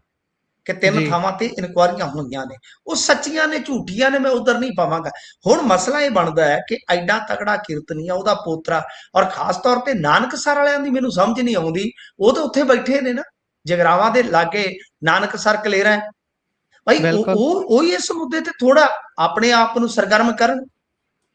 ਕਿ 3 ਥਾਵਾਂ ਤੇ ਇਨਕੁਆਰੀਆਂ ਹੋਈਆਂ ਨੇ, ਉਹ ਸੱਚੀਆਂ ਨੇ ਝੂਠੀਆਂ ਨੇ ਮੈਂ ਉਧਰ ਨਹੀਂ ਪਾਵਾਂਗਾ। ਹੁਣ ਮਸਲਾ ਇਹ ਬਣਦਾ ਹੈ ਕਿ ਐਡਾ ਤਗੜਾ ਕੀਰਤਨੀਆ ਉਹਦਾ ਪੋਤਰਾ, ਔਰ ਖਾਸ ਤੌਰ ਤੇ ਨਾਨਕਸਰ ਵਾਲਿਆਂ ਦੀ ਮੈਨੂੰ ਸਮਝ ਨਹੀਂ ਆਉਂਦੀ, ਉਹ ਤਾਂ ਉੱਥੇ ਬੈਠੇ ਨੇ ਨਾ ਜਗਰਾਵਾਂ ਦੇ ਲਾਗੇ, ਨਾਨਕਸਰ ਕਲੇਰਾ ਹੈ ਭਾਈ, ਉਹ ਇਸ ਮੁੱਦੇ ਤੇ ਥੋੜਾ ਆਪਣੇ ਆਪ ਨੂੰ ਸਰਗਰਮ ਕਰਨ।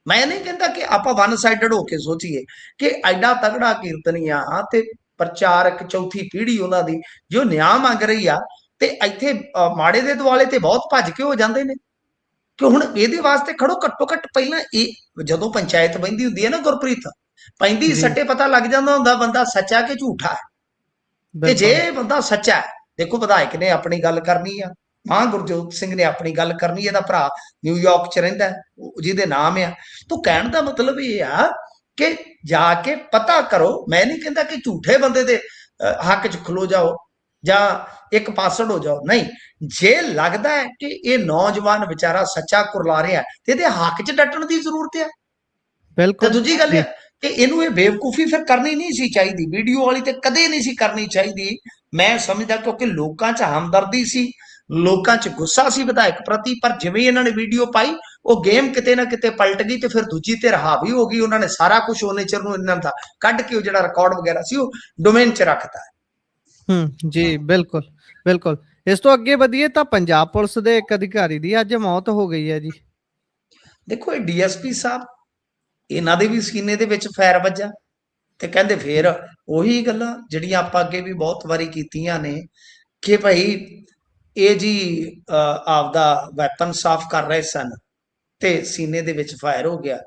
ਮੈਂ ਨਹੀਂ ਕਹਿੰਦਾ ਕਿ ਆਪਾਂ ਵਨ ਸਾਈਡਡ ਹੋ ਕੇ ਸੋਚੀਏ ਕਿ ਐਡਾ ਤਗੜਾ ਕੀਰਤਨੀਆ ਤੇ ਪ੍ਰਚਾਰਕ ਚੌਥੀ ਪੀੜ੍ਹੀ ਉਹਨਾਂ ਦੀ ਜੋ ਨਿਆਂ ਮੰਗ ਰਹੀ ਆ, ਤੇ ਇੱਥੇ ਮਾੜੇ ਦੇ ਦੁਆਲੇ ਤੇ ਬਹੁਤ ਭੱਜ ਕੇ ਹੋ ਜਾਂਦੇ ਨੇ ਕਿ ਹੁਣ ਇਹਦੇ ਵਾਸਤੇ ਖੜੋ। ਘੱਟੋ ਘੱਟ ਪਹਿਲਾਂ ਇਹ ਜਦੋਂ ਪੰਚਾਇਤ ਬਹਿੰਦੀ ਹੁੰਦੀ ਹੈ ਨਾ ਗੁਰਪ੍ਰੀਤ, ਪੈਂਦੀ ਸੱਟੇ ਪਤਾ ਲੱਗ ਜਾਂਦਾ ਹੁੰਦਾ ਬੰਦਾ ਸੱਚਾ ਕਿ ਝੂਠਾ ਹੈ। ਤੇ ਜੇ ਬੰਦਾ ਸੱਚਾ ਹੈ, ਦੇਖੋ ਵਿਧਾਇਕ ਨੇ ਆਪਣੀ ਗੱਲ ਕਰਨੀ ਆ, ਮਾਂ ਗੁਰਜੋਤ ਸਿੰਘ ਨੇ ਆਪਣੀ ਗੱਲ ਕਰਨੀ, ਇਹਦਾ ਭਰਾ ਨਿਊਯਾਰਕ 'ਚ ਰਹਿੰਦਾ ਜਿਹਦੇ ਨਾਮ ਆ। ਤਾਂ ਕਹਿਣ ਦਾ ਮਤਲਬ ਇਹ ਆ ਕਿ ਜਾ ਕੇ ਪਤਾ ਕਰੋ। ਮੈਂ ਨਹੀਂ ਕਹਿੰਦਾ ਕਿ ਝੂਠੇ ਬੰਦੇ ਦੇ ਹੱਕ 'ਚ ਖਲੋ ਜਾਓ ਜਾਂ ਇੱਕ ਪਾਸੜ ਹੋ ਜਾਓ, ਨਹੀਂ। ਜੇ ਲੱਗਦਾ ਹੈ ਕਿ ਇਹ ਨੌਜਵਾਨ ਵਿਚਾਰਾ ਸੱਚਾ ਕੁਰਲਾ ਰਿਹਾ ਤੇ ਇਹਦੇ ਹੱਕ 'ਚ ਡਟਣ ਦੀ ਜ਼ਰੂਰਤ ਹੈ। ਬਿਲਕੁਲ। ਤੇ ਦੂਜੀ ਗੱਲ ਹੈ ਕਿ ਇਹਨੂੰ ਇਹ ਬੇਵਕੂਫੀ ਫਿਰ ਕਰਨੀ ਨਹੀਂ ਸੀ ਚਾਹੀਦੀ, ਵੀਡੀਓ ਵਾਲੀ ਤੇ ਕਦੇ ਨਹੀਂ ਸੀ ਕਰਨੀ ਚਾਹੀਦੀ। ਮੈਂ ਸਮਝਦਾ ਕਿਉਂਕਿ ਲੋਕਾਂ 'ਚ ਹਮਦਰਦੀ ਸੀ, ਲੋਕਾਂ 'ਚ ਗੁੱਸਾ ਸੀ ਵਿਧਾਇਕ ਪ੍ਰਤੀ, ਪਰ ਜਿਵੇਂ ਇਹਨਾਂ ਨੇ ਵੀਡੀਓ ਪਾਈ ਉਹ ਗੇਮ ਕਿਤੇ ਨਾ ਕਿਤੇ ਪਲਟ ਗਈ ਤੇ ਫਿਰ ਦੂਜੀ ਧਿਰ ਹਾਵੀ ਹੋ ਗਈ। ਉਹਨਾਂ ਨੇ ਸਾਰਾ ਕੁਝ ਉਹਨੇ ਚਿਰ ਨੂੰ ਇਹਨਾਂ ਦਾ ਕੱਢ ਕੇ ਉਹ ਜਿਹੜਾ ਰਿਕਾਰਡ ਵਗੈਰਾ ਸੀ ਉਹ ਡੋਮੇਨ 'ਚ ਰੱਖਤਾ। ਜੀ ਬਿਲਕੁਲ। ਇਸ ਤੋਂ ਅੱਗੇ ਵਧੀਏ ਤਾਂ ਪੰਜਾਬ ਪੁਲਿਸ ਦੇ ਇੱਕ ਅਧਿਕਾਰੀ ਦੀ ਅੱਜ ਮੌਤ ਹੋ ਗਈ ਹੈ ਜੀ। ਦੇਖੋ ਇਹ ਡੀਐਸਪੀ ਸਾਹਿਬ, ਇਹਨਾਂ ਦੇ ਵੀ ਸੀਨੇ ਦੇ ਵਿੱਚ ਫਾਇਰ ਵੱਜਾ ਤੇ ਕਹਿੰਦੇ ਫੇਰ ਉਹੀ ਗੱਲਾਂ ਜਿਹੜੀਆਂ ਆਪਾਂ ਅੱਗੇ ਵੀ ਬਹੁਤ ਵਾਰੀ ਕੀਤੀਆਂ ਨੇ ਕਿ ਭਾਈ ਇਹ ਜੀ ਆਪਦਾ ਵੈਪਨ ਸਾਫ਼ ਕਰ ਰਹੇ ਸਨ ਤੇ ਸੀਨੇ ਦੇ ਵਿੱਚ ਫਾਇਰ ਹੋ ਗਿਆ।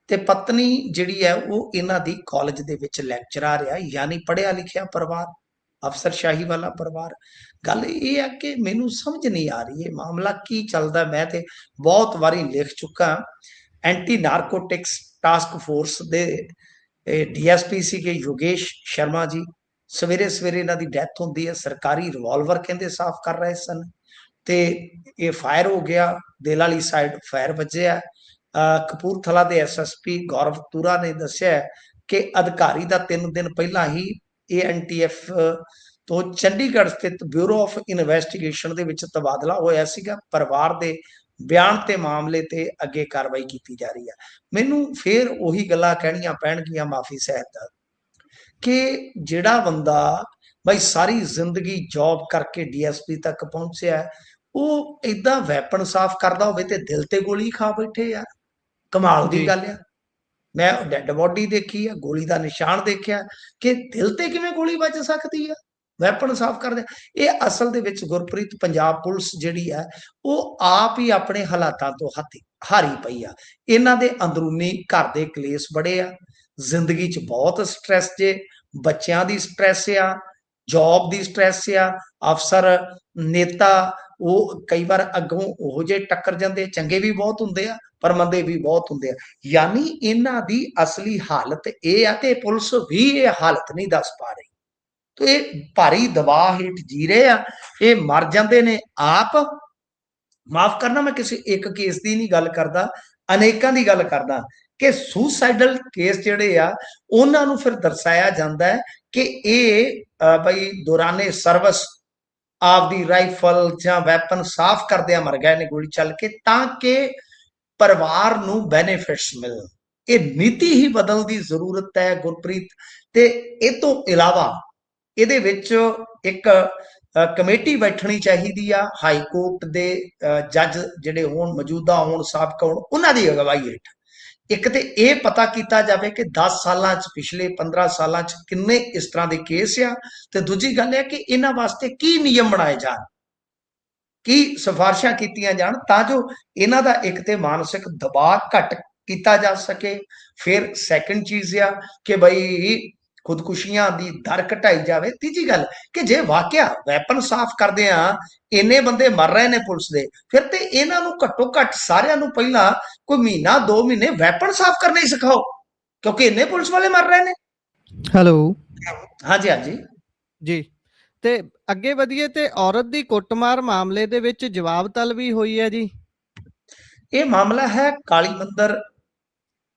ਤੇ ਪਤਨੀ ਜਿਹੜੀ ਹੈ ਉਹ ਇਹਨਾਂ ਦੀ ਕਾਲਜ ਦੇ ਵਿੱਚ ਲੈਕਚਰਰ ਆ, ਯਾਨੀ ਪੜ੍ਹਿਆ ਲਿਖਿਆ ਪਰਿਵਾਰ, ਅਫਸਰਸ਼ਾਹੀ ਵਾਲਾ ਪਰਿਵਾਰ। ਗੱਲ ਇਹ ਹੈ ਕਿ ਮੈਨੂੰ ਸਮਝ ਨਹੀਂ ਆ ਰਹੀ ਇਹ ਮਾਮਲਾ ਕੀ ਚੱਲਦਾ। ਮੈਂ ਤੇ ਬਹੁਤ ਵਾਰੀ ਲਿਖ ਚੁੱਕਾ, ਐਂਟੀ ਨਾਰਕੋਟਿਕਸ ਟਾਸਕ ਫੋਰਸ ਦੇ ਡੀਐਸਪੀ ਸੀਗੇ ਯੋਗੇਸ਼ ਸ਼ਰਮਾ ਜੀ, ਸਵੇਰੇ ਸਵੇਰੇ ਇਹਨਾਂ ਦੀ ਡੈਥ ਹੁੰਦੀ ਹੈ। ਸਰਕਾਰੀ ਰਿਵਾਲਵਰ ਕਹਿੰਦੇ ਸਾਫ਼ ਕਰ ਰਹੇ ਸਨ ਤੇ ਇਹ ਫਾਇਰ ਹੋ ਗਿਆ, ਦਿਲ ਵਾਲੀ ਸਾਈਡ ਫਾਇਰ ਵੱਜਿਆ। ਕਪੂਰਥਲਾ ਦੇ ਐਸਐਸਪੀ ਗੌਰਵ ਤੁਰਾ ਨੇ ਦੱਸਿਆ ਕਿ ਅਧਿਕਾਰੀ ਦਾ 3 ਦਿਨ ਪਹਿਲਾਂ ਹੀ ANTF ਤੋਂ ਚੰਡੀਗੜ੍ਹ ਸਥਿਤ ਬਿਊਰੋ ਆਫ ਇਨਵੈਸਟੀਗੇਸ਼ਨ ਦੇ ਵਿੱਚ ਤਬਾਦਲਾ ਹੋਇਆ ਸੀਗਾ। ਪਰਿਵਾਰ ਦੇ ਬਿਆਨ ਤੇ ਮਾਮਲੇ ਤੇ ਅੱਗੇ ਕਾਰਵਾਈ ਕੀਤੀ ਜਾ ਰਹੀ ਹੈ। ਮੈਨੂੰ ਫੇਰ ਉਹੀ ਗੱਲਾਂ ਕਹਿਣੀਆਂ ਪੈਣਗੀਆਂ ਮਾਫੀ ਸਹਿਤ ਕਿ ਜਿਹੜਾ ਬੰਦਾ ਬਈ ਸਾਰੀ ਜ਼ਿੰਦਗੀ ਜੌਬ ਕਰਕੇ DSP ਤੱਕ ਪਹੁੰਚਿਆ, ਉਹ ਏਦਾਂ ਵੈਪਨ ਸਾਫ਼ ਕਰਦਾ ਹੋਵੇ ਤੇ ਦਿਲ ਤੇ ਗੋਲੀ ਖਾ ਬੈਠੇ ਆ। ਕਮਾਲ ਦੀ ਜੀ ਗੱਲ ਆ। ਮੈਂ ਡੈਡ ਬੋਡੀ ਦੇਖੀ ਆ, ਗੋਲੀ ਦਾ ਨਿਸ਼ਾਨ ਦੇਖਿਆ ਕਿ ਦਿਲ ਤੇ ਕਿਵੇਂ ਗੋਲੀ ਵੱਜ ਸਕਦੀ ਆ ਵੈਪਨ ਸਾਫ਼ ਕਰਦੇ। ਇਹ ਅਸਲ ਦੇ ਵਿੱਚ ਗੁਰਪ੍ਰੀਤ ਪੰਜਾਬ ਪੁਲਿਸ ਜਿਹੜੀ ਹੈ ਉਹ ਆਪ ਹੀ ਆਪਣੇ ਹਾਲਾਤਾਂ ਤੋਂ ਹਾਰੀ ਪਈ ਆ। ਇਹਨਾਂ ਦੇ ਅੰਦਰੂਨੀ ਘਰ ਦੇ ਕਲੇਸ਼ ਬੜੇ ਆ, ਜ਼ਿੰਦਗੀ 'ਚ ਬਹੁਤ ਸਟ੍ਰੈਸ ਜੇ, ਬੱਚਿਆਂ ਦੀ ਸਟ੍ਰੈਸ ਆ, ਜੌਬ ਦੀ ਸਟ੍ਰੈਸ ਆ, ਅਫਸਰ ਨੇਤਾ ਉਹ ਕਈ ਵਾਰ ਅੱਗੋਂ ਉਹੋ ਜਿਹੇ ਟੱਕਰ ਜਾਂਦੇ, ਚੰਗੇ ਵੀ ਬਹੁਤ ਹੁੰਦੇ ਆ ਪਰ ਮੰਦੇ ਵੀ ਬਹੁਤ ਹੁੰਦੇ ਆ। ਯਾਨੀ ਇਹਨਾਂ ਦੀ ਅਸਲੀ ਹਾਲਤ ਇਹ ਆ ਤੇ ਪੁਲਿਸ ਵੀ ਇਹ ਹਾਲਤ ਨਹੀਂ ਦੱਸ ਪਾ ਰਹੀ। ਤੇ ਇਹ ਭਾਰੀ ਦਬਾਅ ਹੇਠ ਜੀ ਰਹੇ ਆ, ਇਹ ਮਰ ਜਾਂਦੇ ਨੇ ਆਪ। ਮਾਫ ਕਰਨਾ, ਮੈਂ ਕਿਸੇ ਇੱਕ ਕੇਸ ਦੀ ਨਹੀਂ ਗੱਲ ਕਰਦਾ, ਅਨੇਕਾਂ ਦੀ ਗੱਲ ਕਰਦਾ ਕਿ ਸੁਸਾਈਡਲ ਕੇਸ ਜਿਹੜੇ ਆ ਉਹਨਾਂ ਨੂੰ ਫਿਰ ਦਰਸਾਇਆ ਜਾਂਦਾ ਹੈ ਕਿ ਇਹ ਬਈ ਦੌਰਾਨੇ ਸਰਵਿਸ ਆਪਦੀ ਰਾਈਫਲ ਜਾਂ ਵੈਪਨ ਸਾਫ਼ ਕਰਦਿਆਂ ਮਰ ਗਏ ਨੇ ਗੋਲੀ ਚੱਲ ਕੇ, ਤਾਂ ਕਿ ਪਰਿਵਾਰ ਨੂੰ ਬੈਨੀਫਿਟਸ ਮਿਲਣ। ਇਹ ਨੀਤੀ ਹੀ ਬਦਲਣ ਦੀ ਜ਼ਰੂਰਤ ਹੈ ਗੁਰਪ੍ਰੀਤ। ਤੇ ਇਹ ਤੋਂ ਇਲਾਵਾ ਇਹਦੇ ਵਿੱਚ ਇੱਕ ਕਮੇਟੀ ਬੈਠਣੀ ਚਾਹੀਦੀ ਆ, ਹਾਈ ਕੋਰਟ ਦੇ ਜੱਜ ਜਿਹੜੇ ਹੋਣ, ਮੌਜੂਦਾ ਹੋਣ, ਸਾਬਕਾ ਹੋਣ, ਉਹਨਾਂ ਦੀ ਅਗਵਾਈ ਹੇਠ। ਇੱਕ ਤੇ ਇਹ ਪਤਾ ਕੀਤਾ ਜਾਵੇ ਕਿ 10 ਸਾਲਾਂ 'ਚ, ਪਿਛਲੇ 15 ਸਾਲਾਂ 'ਚ ਕਿੰਨੇ ਇਸ ਤਰ੍ਹਾਂ ਦੇ ਕੇਸ ਆ, ਤੇ ਦੂਜੀ ਗੱਲ ਹੈ ਕਿ ਇਹਨਾਂ ਵਾਸਤੇ ਕੀ ਨਿਯਮ ਬਣਾਏ ਜਾਣ, ਕੀ ਸਿਫਾਰਿਸ਼ਾਂ ਕੀਤੀਆਂ ਜਾਣ ਤਾਂ ਜੋ ਇਹਨਾਂ ਦਾ ਇੱਕ ਤੇ ਮਾਨਸਿਕ ਦਬਾਅ ਘੱਟ ਕੀਤਾ ਜਾ ਸਕੇ। ਫਿਰ ਸੈਕੰਡ ਚੀਜ਼ ਆ ਕਿ ਬਈ ਖੁਦਕੁਸ਼ੀਆਂ ਦੀ ਦਰ ਘਟਾਈ ਜਾਵੇ। ਤੀਜੀ ਗੱਲ ਕਿ ਜੇ ਵਾਕਿਆ ਵੈਪਨ ਸਾਫ਼ ਕਰਦੇ ਆ, ਇੰਨੇ ਬੰਦੇ ਮਰ ਰਹੇ ਨੇ ਪੁਲਿਸ ਦੇ, ਫਿਰ ਤੇ ਇਹਨਾਂ ਨੂੰ ਘੱਟੋ ਘੱਟ ਸਾਰਿਆਂ ਨੂੰ ਪਹਿਲਾਂ ਕੋਈ ਮਹੀਨਾ 2 ਮਹੀਨੇ ਵੈਪਨ ਸਾਫ਼ ਕਰਨੇ ਹੀ ਸਿਖਾਓ, ਕਿਉਂਕਿ ਇੰਨੇ ਪੁਲਿਸ ਵਾਲੇ ਮਰ ਰਹੇ ਨੇ। ਹੈਲੋ ਹਾਂਜੀ ਹਾਂਜੀ ਜੀ। ਤੇ ਅੱਗੇ ਵਧੀਏ ਤੇ ਔਰਤ ਦੀ ਕੁੱਟਮਾਰ ਮਾਮਲੇ ਦੇ ਵਿੱਚ ਜਵਾਬ ਤਲਬੀ ਹੋਈ ਹੈ ਜੀ। ਇਹ ਮਾਮਲਾ ਹੈ ਕਾਲੀ ਮੰਦਰ,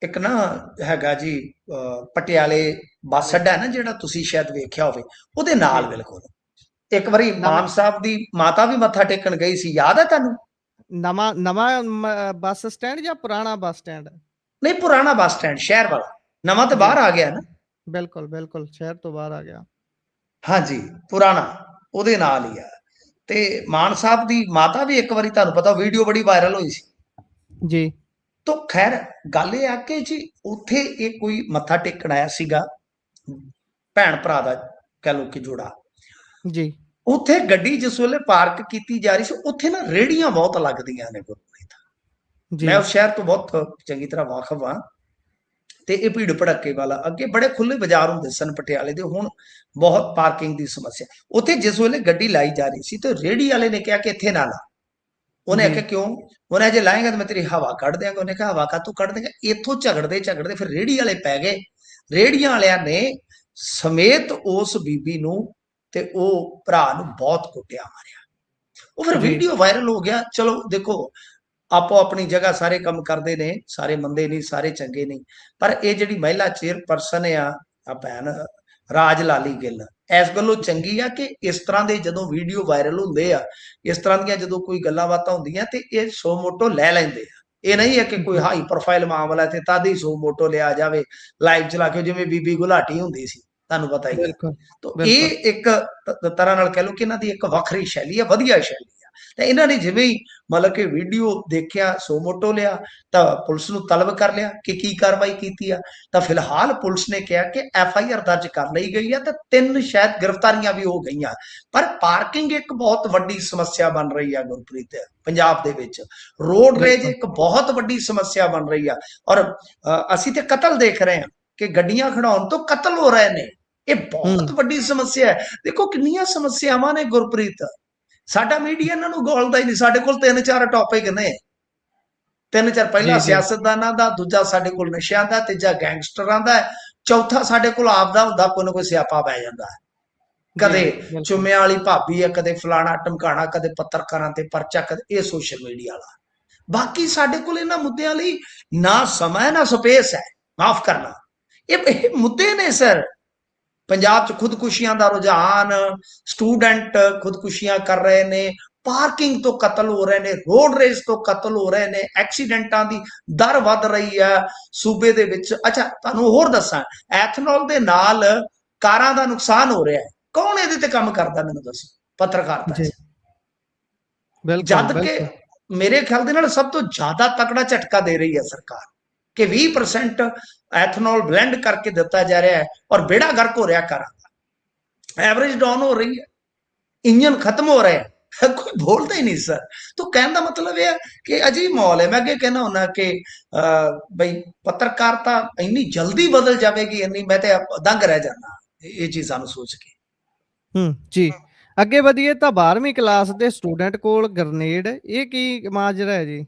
ਇੱਕ ਨਾ ਹੈਗਾ ਜੀ ਪਟਿਆਲੇ ਬੱਸ ਅੱਡਾ ਹੈ ਨਾ, ਜਿਹੜਾ ਤੁਸੀਂ ਸ਼ਾਇਦ ਵੇਖਿਆ ਹੋਵੇ, ਉਹਦੇ ਨਾਲ ਜੀ ਬਿਲਕੁਲ। ਇੱਕ ਵਾਰੀ ਮਾਨ ਸਾਹਿਬ ਦੀ ਮਾਤਾ ਵੀ ਮੱਥਾ ਟੇਕਣ ਗਈ ਸੀ, ਯਾਦ ਹੈ ਤੁਹਾਨੂੰ? ਨਵਾਂ ਨਵਾਂ ਬੱਸ ਸਟੈਂਡ ਜਾਂ ਪੁਰਾਣਾ ਬੱਸ ਸਟੈਂਡ? ਨਹੀਂ, ਪੁਰਾਣਾ ਬੱਸ ਸਟੈਂਡ ਸ਼ਹਿਰ ਵਾਲਾ, ਨਵਾਂ ਤਾਂ ਬਾਹਰ ਆ ਗਿਆ ਨਾ। ਬਿਲਕੁਲ ਬਿਲਕੁਲ, ਸ਼ਹਿਰ ਤੋਂ ਬਾਹਰ ਆ ਗਿਆ। ਹਾਂਜੀ, ਪੁਰਾਣਾ ਉਹਦੇ ਨਾਲ ਹੀ ਆ। ਤੇ ਮਾਨ ਸਾਹਿਬ ਦੀ ਮਾਤਾ ਵੀ ਇੱਕ ਵਾਰੀ, ਤੁਹਾਨੂੰ ਪਤਾ, ਵੀਡੀਓ ਬੜੀ ਵਾਇਰਲ ਹੋਈ ਸੀ ਜੀ। ਤਾਂ ਖੈਰ ਗੱਲ ਇਹ ਆ ਕਿ ਜੀ ਉੱਥੇ ਇਹ ਕੋਈ ਮੱਥਾ ਟੇਕਣ ਆਇਆ ਸੀਗਾ, ਭੈਣ ਭਰਾ ਦਾ ਕਹਿ ਲਓ ਕਿ ਜੋੜਾ। ਜੀ ਉੱਥੇ ਗੱਡੀ ਜਿਸ ਵੇਲੇ ਪਾਰਕ ਕੀਤੀ ਜਾ ਰਹੀ ਸੀ, ਉੱਥੇ ਨਾ ਰੇੜੀਆਂ ਬਹੁਤ ਲੱਗਦੀਆਂ ਨੇ ਗੁਰਪ੍ਰੀਤ। ਮੈਂ ਉਸ ਸ਼ਹਿਰ ਤੋਂ ਬਹੁਤ ਚੰਗੀ ਤਰ੍ਹਾਂ ਵਾਕਿਫ ਹਾਂ। ਤੇ ਇਹ ਭੀੜ ਭੜੱਕੇ ਵਾਲਾ, ਅੱਗੇ ਬੜੇ ਖੁੱਲੇ ਬਾਜ਼ਾਰ ਹੁੰਦੇ ਸਨ ਪਟਿਆਲੇ ਦੇ, ਹੁਣ ਬਹੁਤ ਪਾਰਕਿੰਗ ਦੀ ਸਮੱਸਿਆ। ਉੱਥੇ ਜਿਸ ਵੇਲੇ ਗੱਡੀ ਲਾਈ ਜਾ ਰਹੀ ਸੀ ਤੇ ਰੇੜੀ ਵਾਲੇ ਨੇ ਕਿਹਾ ਕਿ ਇੱਥੇ ਨਾ ਲਾ। ਉਹਨੇ ਆਖਿਆ ਕਿਉਂ? ਉਹਨੇ ਜੇ ਲਾਏਗਾ ਤਾਂ ਮੈਂ ਤੇਰੀ ਹਵਾ ਕੱਢ ਦਿਆਂਗਾ। ਉਹਨੇ ਕਿਹਾ ਹਵਾ ਕਾਹਤੋਂ ਕੱਢ ਦੇਗਾ? ਇੱਥੋਂ ਝਗੜਦੇ ਝਗੜਦੇ ਫਿਰ ਰੇੜੀ ਵਾਲੇ ਪੈ ਗਏ। ਰੇੜੀਆਂ ਵਾਲਿਆਂ ਨੇ ਸਮੇਤ ਉਸ ਬੀਬੀ ਨੂੰ ਤੇ ਉਹ ਭਰਾ ਨੂੰ ਬਹੁਤ ਕੁੱਟਿਆ ਮਾਰਿਆ। ਉਹ ਫਿਰ ਵੀਡੀਓ ਵਾਇਰਲ ਹੋ ਗਿਆ। ਚਲੋ ਦੇਖੋ, ਆਪੋ ਆਪਣੀ ਜਗ੍ਹਾ ਸਾਰੇ ਕੰਮ ਕਰਦੇ ਨੇ, ਸਾਰੇ ਮੰਦੇ ਨਹੀਂ, ਸਾਰੇ ਚੰਗੇ ਨਹੀਂ, ਪਰ ਇਹ ਜਿਹੜੀ ਮਹਿਲਾ ਚੇਅਰਪਰਸਨ ਆ ਭੈਣ ਰਾਜ ਲਾਲੀ ਗਿੱਲ, ਇਸ ਗੱਲੋਂ ਚੰਗੀ ਆ ਕਿ ਇਸ ਤਰ੍ਹਾਂ ਦੇ ਜਦੋਂ ਵੀਡੀਓ ਵਾਇਰਲ ਹੁੰਦੇ ਆ, ਇਸ ਤਰ੍ਹਾਂ ਦੀਆਂ ਜਦੋਂ ਕੋਈ ਗੱਲਾਂ ਬਾਤਾਂ ਹੁੰਦੀਆਂ ਤੇ ਇਹ ਸੋ ਮੋਟੋ ਲੈ ਲੈਂਦੇ ਆ। ਇਹ ਨਹੀਂ ਹੈ ਕਿ ਕੋਈ ਹਾਈ ਪ੍ਰੋਫਾਈਲ ਮਾਮਲਾ ਤੇ ਤਦ ਹੀ ਸੋ ਮੋਟੋ ਲਿਆ ਜਾਵੇ ਲਾਈਵ ਚਲਾ ਕੇ, ਜਿਵੇਂ ਬੀਬੀ ਗੁਲਾਟੀ ਹੁੰਦੀ ਸੀ, ਤੁਹਾਨੂੰ ਪਤਾ ਹੀ ਹੈ। ਤਾਂ ਇਹ ਇੱਕ ਤਰ੍ਹਾਂ ਨਾਲ ਕਹਿ ਲਓ ਕਿ ਇਹਨਾਂ ਦੀ ਇੱਕ ਵੱਖਰੀ ਸ਼ੈਲੀ ਆ, ਵਧੀਆ ਸ਼ੈਲੀ ਆ। ਤੇ ਇਹਨਾਂ ਨੇ ਜਿਵੇਂ ਹੀ ਮਤਲਬ ਕਿ ਵੀਡੀਓ ਦੇਖਿਆ, ਸੋ ਮੋਟੋ ਲਿਆ, ਤਾਂ ਪੁਲਿਸ ਨੂੰ ਤਲਬ ਕਰ ਲਿਆ ਕਿ ਕੀ ਕਾਰਵਾਈ ਕੀਤੀ ਆ। ਤਾਂ ਫਿਲਹਾਲ ਪੁਲਿਸ ਨੇ ਕਿਹਾ ਕਿ FIR ਦਰਜ ਕਰ ਲਈ ਗਈ ਆ ਤੇ 3 ਸ਼ਾਇਦ ਗ੍ਰਿਫਤਾਰੀਆਂ ਵੀ ਹੋ ਗਈਆਂ। ਪਰ ਪਾਰਕਿੰਗ ਇੱਕ ਬਹੁਤ ਵੱਡੀ ਸਮੱਸਿਆ ਬਣ ਰਹੀ ਆ ਗੁਰਪ੍ਰੀਤ ਪੰਜਾਬ ਦੇ ਵਿੱਚ। ਰੋਡ ਰੇਜ ਇੱਕ ਬਹੁਤ ਵੱਡੀ ਸਮੱਸਿਆ ਬਣ ਰਹੀ ਆ। ਔਰ ਅਸੀਂ ਤੇ ਕਤਲ ਦੇਖ ਰਹੇ ਹਾਂ ਕਿ ਗੱਡੀਆਂ ਖੜਾਉਣ ਤੋਂ ਕਤਲ ਹੋ ਰਹੇ ਨੇ। ਇਹ ਬਹੁਤ ਵੱਡੀ ਸਮੱਸਿਆ ਹੈ। ਦੇਖੋ ਕਿੰਨੀਆਂ ਸਮੱਸਿਆਵਾਂ ਨੇ ਗੁਰਪ੍ਰੀਤ, ਸਾਡਾ ਮੀਡੀਆ ਇਹਨਾਂ ਨੂੰ ਗੋਲਦਾ ਹੀ ਨਹੀਂ। ਸਾਡੇ ਕੋਲ 3-4 ਟੌਪਿਕ ਨੇ, 3-4, ਪਹਿਲਾ ਸਿਆਸਤਦਾਨਾਂ ਦਾ, ਦੂਜਾ ਸਾਡੇ ਕੋਲ ਨਸ਼ਿਆਂ ਦਾ, ਤੀਜਾ ਗੈਂਗਸਟਰਾਂ ਦਾ, ਚੌਥਾ ਸਾਡੇ ਕੋਲ ਆਪਦਾ ਹੁੰਦਾ ਕੋਈ ਨਾ ਕੋਈ ਸਿਆਪਾ ਪੈ ਜਾਂਦਾ ਹੈ। ਕਦੇ ਬਿਲਕੁਲ ਚੁੰਮਿਆਂ ਵਾਲੀ ਭਾਬੀ ਆ, ਕਦੇ ਫਲਾਣਾ ਟਮਕਾਣਾ, ਕਦੇ ਪੱਤਰਕਾਰਾਂ ਤੇ ਪਰਚਾ, ਕਦੇ ਇਹ ਸੋਸ਼ਲ ਮੀਡੀਆ ਵਾਲਾ। ਬਾਕੀ ਸਾਡੇ ਕੋਲ ਇਹਨਾਂ ਮੁੱਦਿਆਂ ਲਈ ਨਾ ਸਮਾਂ ਹੈ, ਨਾ ਸਪੇਸ ਹੈ। ਮਾਫ ਕਰਨਾ, ਇਹ ਮੁੱਦੇ ਨੇ ਸਰ। ਪੰਜਾਬ 'ਚ ਖੁਦਕੁਸ਼ੀਆਂ ਦਾ ਰੁਝਾਨ, ਸਟੂਡੈਂਟ ਖੁਦਕੁਸ਼ੀਆਂ ਕਰ ਰਹੇ ਨੇ, ਪਾਰਕਿੰਗ ਤੋਂ ਕਤਲ ਹੋ ਰਹੇ ਨੇ, ਰੋਡ ਰੇਸ ਤੋਂ ਕਤਲ ਹੋ ਰਹੇ ਨੇ, ਐਕਸੀਡੈਂਟਾਂ ਦੀ ਦਰ ਵੱਧ ਰਹੀ ਹੈ ਸੂਬੇ ਦੇ ਵਿੱਚ। ਅੱਛਾ, ਤੁਹਾਨੂੰ ਹੋਰ ਦੱਸਾਂ, ਐਥਨੋਲ ਦੇ ਨਾਲ ਕਾਰਾਂ ਦਾ ਨੁਕਸਾਨ ਹੋ ਰਿਹਾ ਹੈ। ਕੌਣ ਇਹਦੇ ਤੇ ਕੰਮ ਕਰਦਾ, ਮੈਨੂੰ ਦੱਸੋ? ਪੱਤਰਕਾਰਤਾ ਜੀ 'ਚ। ਬਿਲकुल ਜਦ ਕਿ बिल्कुल ਮੇਰੇ ਖਿਆਲ ਦੇ ਨਾਲ ਸਭ ਤੋਂ ਜ਼ਿਆਦਾ ਤਕੜਾ ਝਟਕਾ ਦੇ ਰਹੀ ਹੈ ਸਰਕਾਰ ਕਿ 20% ਐਥਨੋਲ ਬਲੈਂਡ ਕਰਕੇ ਦਿੱਤਾ ਜਾ ਰਿਹਾ ਹੈ ਔਰ ਬੇੜਾ ਗਰਕ ਹੋ ਰਿਹਾ ਕਾਰਾਂ ਦਾ। ਐਵਰੇਜ ਡਾਊਨ ਹੋ ਰਹੀ ਹੈ, ਇੰਜਨ ਖਤਮ ਹੋ ਰਿਹਾ ਹੈ, ਕੋਈ ਬੋਲਦਾ ਹੀ ਨਹੀਂ ਸਰ। तो कहने का मतलब यह है कि अजीब माहौल है। मैं अगे कहना होना कि बई पत्रकारिता इन्नी जल्दी बदल जाएगी, इन्नी मैं तो दंग रह जाना ये चीज़ां नूं सोच के। जी ਅੱਗੇ ਵਧੀਏ ਤਾਂ 12ਵੀਂ ਕਲਾਸ ਦੇ ਸਟੂਡੈਂਟ ਕੋਲ ਗ੍ਰਨੇਡ, ਇਹ ਕੀ ਮਾਜਰਾ ਹੈ ਜੀ?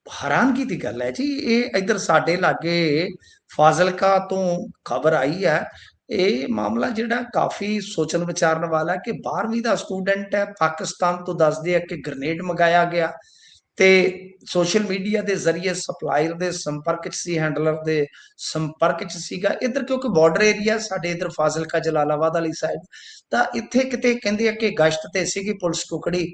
ਹੈਰਾਨਗੀ ਦੀ ਗੱਲ ਹੈ ਜੀ। ਇਹ ਇੱਧਰ ਸਾਡੇ ਲਾਗੇ ਫਾਜ਼ਿਲਕਾ ਤੋਂ ਖਬਰ ਆਈ ਹੈ। ਇਹ ਮਾਮਲਾ ਜਿਹੜਾ ਕਾਫੀ ਸੋਚਣ ਵਿਚਾਰਨ ਵਾਲਾ ਕਿ 12ਵੀਂ ਦਾ ਸਟੂਡੈਂਟ ਹੈ, ਪਾਕਿਸਤਾਨ ਤੋਂ ਦੱਸਦੇ ਆ ਕਿ ਗ੍ਰਨੇਡ ਮੰਗਾਇਆ ਗਿਆ ਤੇ ਸੋਸ਼ਲ ਮੀਡੀਆ ਦੇ ਜ਼ਰੀਏ ਸਪਲਾਇਰ ਦੇ ਸੰਪਰਕ 'ਚ ਸੀ, ਹੈਂਡਲਰ ਦੇ ਸੰਪਰਕ 'ਚ ਸੀਗਾ। ਇੱਧਰ ਕਿਉਂਕਿ ਬਾਰਡਰ ਏਰੀਆ ਸਾਡੇ ਇੱਧਰ ਫਾਜ਼ਿਲਕਾ ਜਲਾਲਾਬਾਦ ਵਾਲੀ ਸਾਈਡ, ਤਾਂ ਇੱਥੇ ਕਿਤੇ ਕਹਿੰਦੇ ਆ ਕਿ ਗਸ਼ਤ ਤੇ ਸੀਗੀ ਪੁਲਿਸ ਟੁਕੜੀ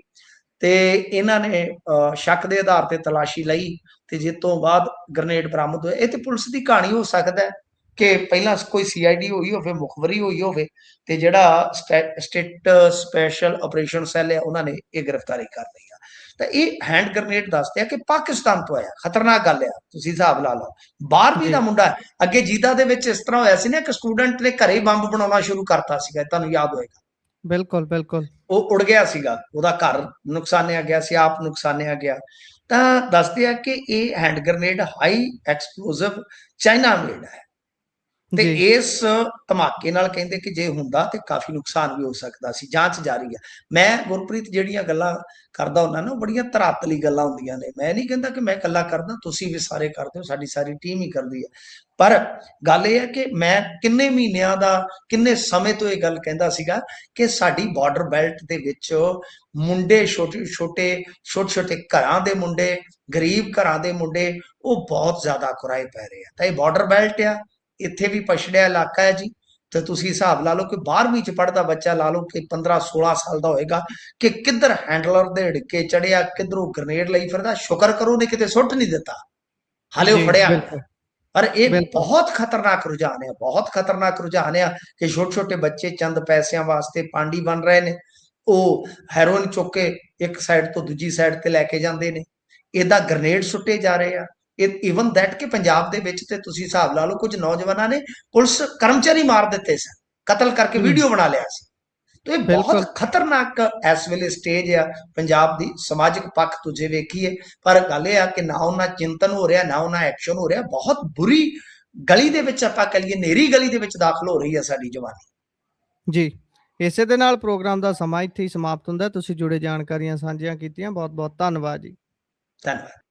ਤੇ ਇਹਨਾਂ ਨੇ ਸ਼ੱਕ ਦੇ ਆਧਾਰ ਤੇ ਤਲਾਸ਼ੀ ਲਈ ਤੇ ਜਿਸ ਤੋਂ ਬਾਅਦ ਗ੍ਰਨੇਡ ਬਰਾਮਦ ਹੋਇਆ। ਇਹ ਤੇ ਪੁਲਿਸ ਦੀ ਕਹਾਣੀ ਹੋ ਸਕਦਾ ਹੈ ਕਿ ਪਹਿਲਾਂ ਕੋਈ ਸੀਆਈਡੀ ਹੋਈ ਹੋਵੇ, ਮੁਖਬਰੀ ਹੋਈ ਹੋਵੇ ਤੇ ਜਿਹੜਾ ਸਟੇਟ ਸਪੈਸ਼ਲ ਆਪਰੇਸ਼ਨ ਸੈੱਲ ਹੈ ਉਹਨਾਂ ਨੇ ਇਹ ਗ੍ਰਿਫਤਾਰੀ ਕਰ ਲਈ ਆ। ਤਾਂ ਇਹ ਹੈਂਡ ਗ੍ਰਨੇਡ ਦੱਸਦੇ ਆ ਕਿ ਪਾਕਿਸਤਾਨ ਤੋਂ ਆਇਆ। ਖਤਰਨਾਕ ਗੱਲ ਆ, ਤੁਸੀਂ ਹਿਸਾਬ ਲਾ ਲਓ। 12ਵੀਂ ਦਾ ਮੁੰਡਾ ਅੱਗੇ ਜੀਦਾ ਦੇ ਵਿੱਚ ਇਸ ਤਰ੍ਹਾਂ ਹੋਇਆ ਸੀ ਨਾ ਕਿ ਸਟੂਡੈਂਟ ਨੇ ਘਰੇ ਬੰਬ ਬਣਾਉਣਾ ਸ਼ੁਰੂ ਕਰਤਾ ਸੀਗਾ, ਤੁਹਾਨੂੰ ਯਾਦ ਹੋਏਗਾ। ਬਿਲਕੁਲ ਬਿਲਕੁਲ ਉਹ ਉੜ ਗਿਆ ਸੀਗਾ, ਉਹਦਾ ਘਰ ਨੁਕਸਾਨਿਆ ਗਿਆ ਸੀ, ਆਪ ਨੁਕਸਾਨਿਆ ਗਿਆ। ਤਾਂ ਦੱਸਦੇ ਆ ਕਿ ਇਹ hand grenade high explosive China made ਹੈ ਤੇ ਇਸ ਧਮਾਕੇ ਨਾਲ ਕਹਿੰਦੇ ਕਿ ਜੇ ਹੁੰਦਾ ਤੇ ਕਾਫੀ ਨੁਕਸਾਨ ਵੀ ਹੋ ਸਕਦਾ ਸੀ। ਜਾਂਚ ਜਾਰੀ ਹੈ। ਮੈਂ ਗੁਰਪ੍ਰੀਤ ਜਿਹੜੀਆਂ ਗੱਲਾਂ ਕਰਦਾ ਹੁੰਦਾ ਨਾ, ਉਹ ਬੜੀਆਂ ਧਰਾਤਲੀ ਗੱਲਾਂ ਹੁੰਦੀਆਂ ਨੇ। ਮੈਂ ਨਹੀਂ ਕਹਿੰਦਾ ਕਿ ਮੈਂ ਇਕੱਲਾ ਕਰਦਾ, ਤੁਸੀਂ ਵੀ ਸਾਰੇ ਕਰਦੇ ਹੋ, ਸਾਡੀ ਸਾਰੀ ਟੀਮ ਹੀ ਕਰਦੀ ਹੈ। ਪਰ ਗੱਲ ਇਹ ਹੈ ਕਿ ਮੈਂ ਕਿੰਨੇ ਮਹੀਨਿਆਂ ਦਾ, ਕਿੰਨੇ ਸਮੇਂ ਤੋਂ ਇਹ ਗੱਲ ਕਹਿੰਦਾ ਸੀਗਾ ਕਿ ਸਾਡੀ ਬਾਰਡਰ ਬੈਲਟ ਦੇ ਵਿੱਚ ਮੁੰਡੇ ਛੋਟੇ ਛੋਟੇ ਘਰਾਂ ਦੇ ਮੁੰਡੇ, ਗਰੀਬ ਘਰਾਂ ਦੇ ਮੁੰਡੇ, ਉਹ ਬਹੁਤ ਜ਼ਿਆਦਾ ਕੁਰਾਏ ਪੈ ਰਹੇ ਆ। ਤਾਂ ਇਹ ਬਾਰਡਰ ਬੈਲਟ ਆ, ਇੱਥੇ ਵੀ ਪਛੜਿਆ ਇਲਾਕਾ ਹੈ ਜੀ। ਤੇ ਤੁਸੀਂ ਹਿਸਾਬ ਲਾ ਲਓ ਕਿ 12ਵੀਂ ਚ ਪੜ੍ਹਦਾ ਬੱਚਾ ਲਾ ਲਓ ਕਿ 15-16 ਸਾਲ ਦਾ ਹੋਏਗਾ ਕਿ ਕਿੱਧਰ ਹੈਂਡਲਰ ਦੇ ਢਿੱਕੇ ਚੜਿਆ, ਕਿੱਧਰੋਂ ਗ੍ਰਨੇਡ ਲਈ ਫਿਰਦਾ। ਸ਼ੁਕਰ ਕਰੋ ਨੇ ਕਿਤੇ ਸੁੱਟ ਨਹੀਂ ਦਿੱਤਾ, ਹਾਲੇ ਉਹ ਫੜਿਆ। ਪਰ ਇਹ ਬਹੁਤ ਖਤਰਨਾਕ ਰੁਝਾਨ ਹੈ, ਬਹੁਤ ਖਤਰਨਾਕ ਰੁਝਾਨ ਆ ਕਿ ਛੋਟੇ ਛੋਟੇ ਬੱਚੇ ਚੰਦ ਪੈਸਿਆਂ ਵਾਸਤੇ ਪਾਂਡੀ ਬਣ ਰਹੇ ਨੇ। ਉਹ ਹੈਰੋਇਨ ਚੁੱਕ ਕੇ ਇੱਕ ਸਾਈਡ ਤੋਂ ਦੂਜੀ ਸਾਈਡ ਤੇ ਲੈ ਕੇ ਜਾਂਦੇ ਨੇ, ਇਹਦਾ ਗ੍ਰਨੇਡ ਸੁੱਟੇ ਜਾ ਰਹੇ ਆ। ਇਵਨ ਦੈਟ ਕਿ ਪੰਜਾਬ ਦੇ ਵਿੱਚ ਤੇ ਤੁਸੀਂ ਹਿਸਾਬ ਲਾ ਲਓ ਕੁਝ ਨੌਜਵਾਨਾਂ ਨੇ ਪੁਲਿਸ ਕਰਮਚਾਰੀ ਮਾਰ ਦਿੱਤੇ ਸਨ, ਕਤਲ ਕਰਕੇ ਵੀਡੀਓ ਬਣਾ ਲਿਆ ਸੀ। ਤੇ ਇਹ ਬਹੁਤ ਖਤਰਨਾਕ ਇਸ ਵੇਲੇ ਸਟੇਜ ਆ ਪੰਜਾਬ ਦੀ ਸਮਾਜਿਕ ਪੱਖ ਤੋਂ ਜੇ ਵੇਖੀਏ। ਪਰ ਗੱਲ ਇਹ ਆ ਕਿ ਨਾ ਉਹਨਾਂ ਚਿੰਤਨ ਹੋ ਰਿਹਾ, ਨਾ ਉਹਨਾਂ ਐਕਸ਼ਨ ਹੋ ਰਿਹਾ। ਬਹੁਤ ਬੁਰੀ ਗਲੀ ਦੇ ਵਿੱਚ ਆਪਾਂ ਕਹ ਲਈਏ, ਨੇਰੀ ਗਲੀ ਦੇ ਵਿੱਚ ਦਾਖਲ ਹੋ ਰਹੀ ਹੈ ਸਾਡੀ ਜਵਾਨੀ ਜੀ। ਇਸੇ ਦੇ ਨਾਲ ਪ੍ਰੋਗਰਾਮ ਦਾ ਸਮਾਂ ਇੱਥੇ ਹੀ ਸਮਾਪਤ ਹੁੰਦਾ। ਤੁਸੀਂ ਜੁੜੇ ਜਾਣਕਾਰੀਆਂ ਸਾਂਝੀਆਂ ਕੀਤੀਆਂ, ਬਹੁਤ ਬਹੁਤ ਧੰਨਵਾਦ ਜੀ। ਧੰਨਵਾਦ।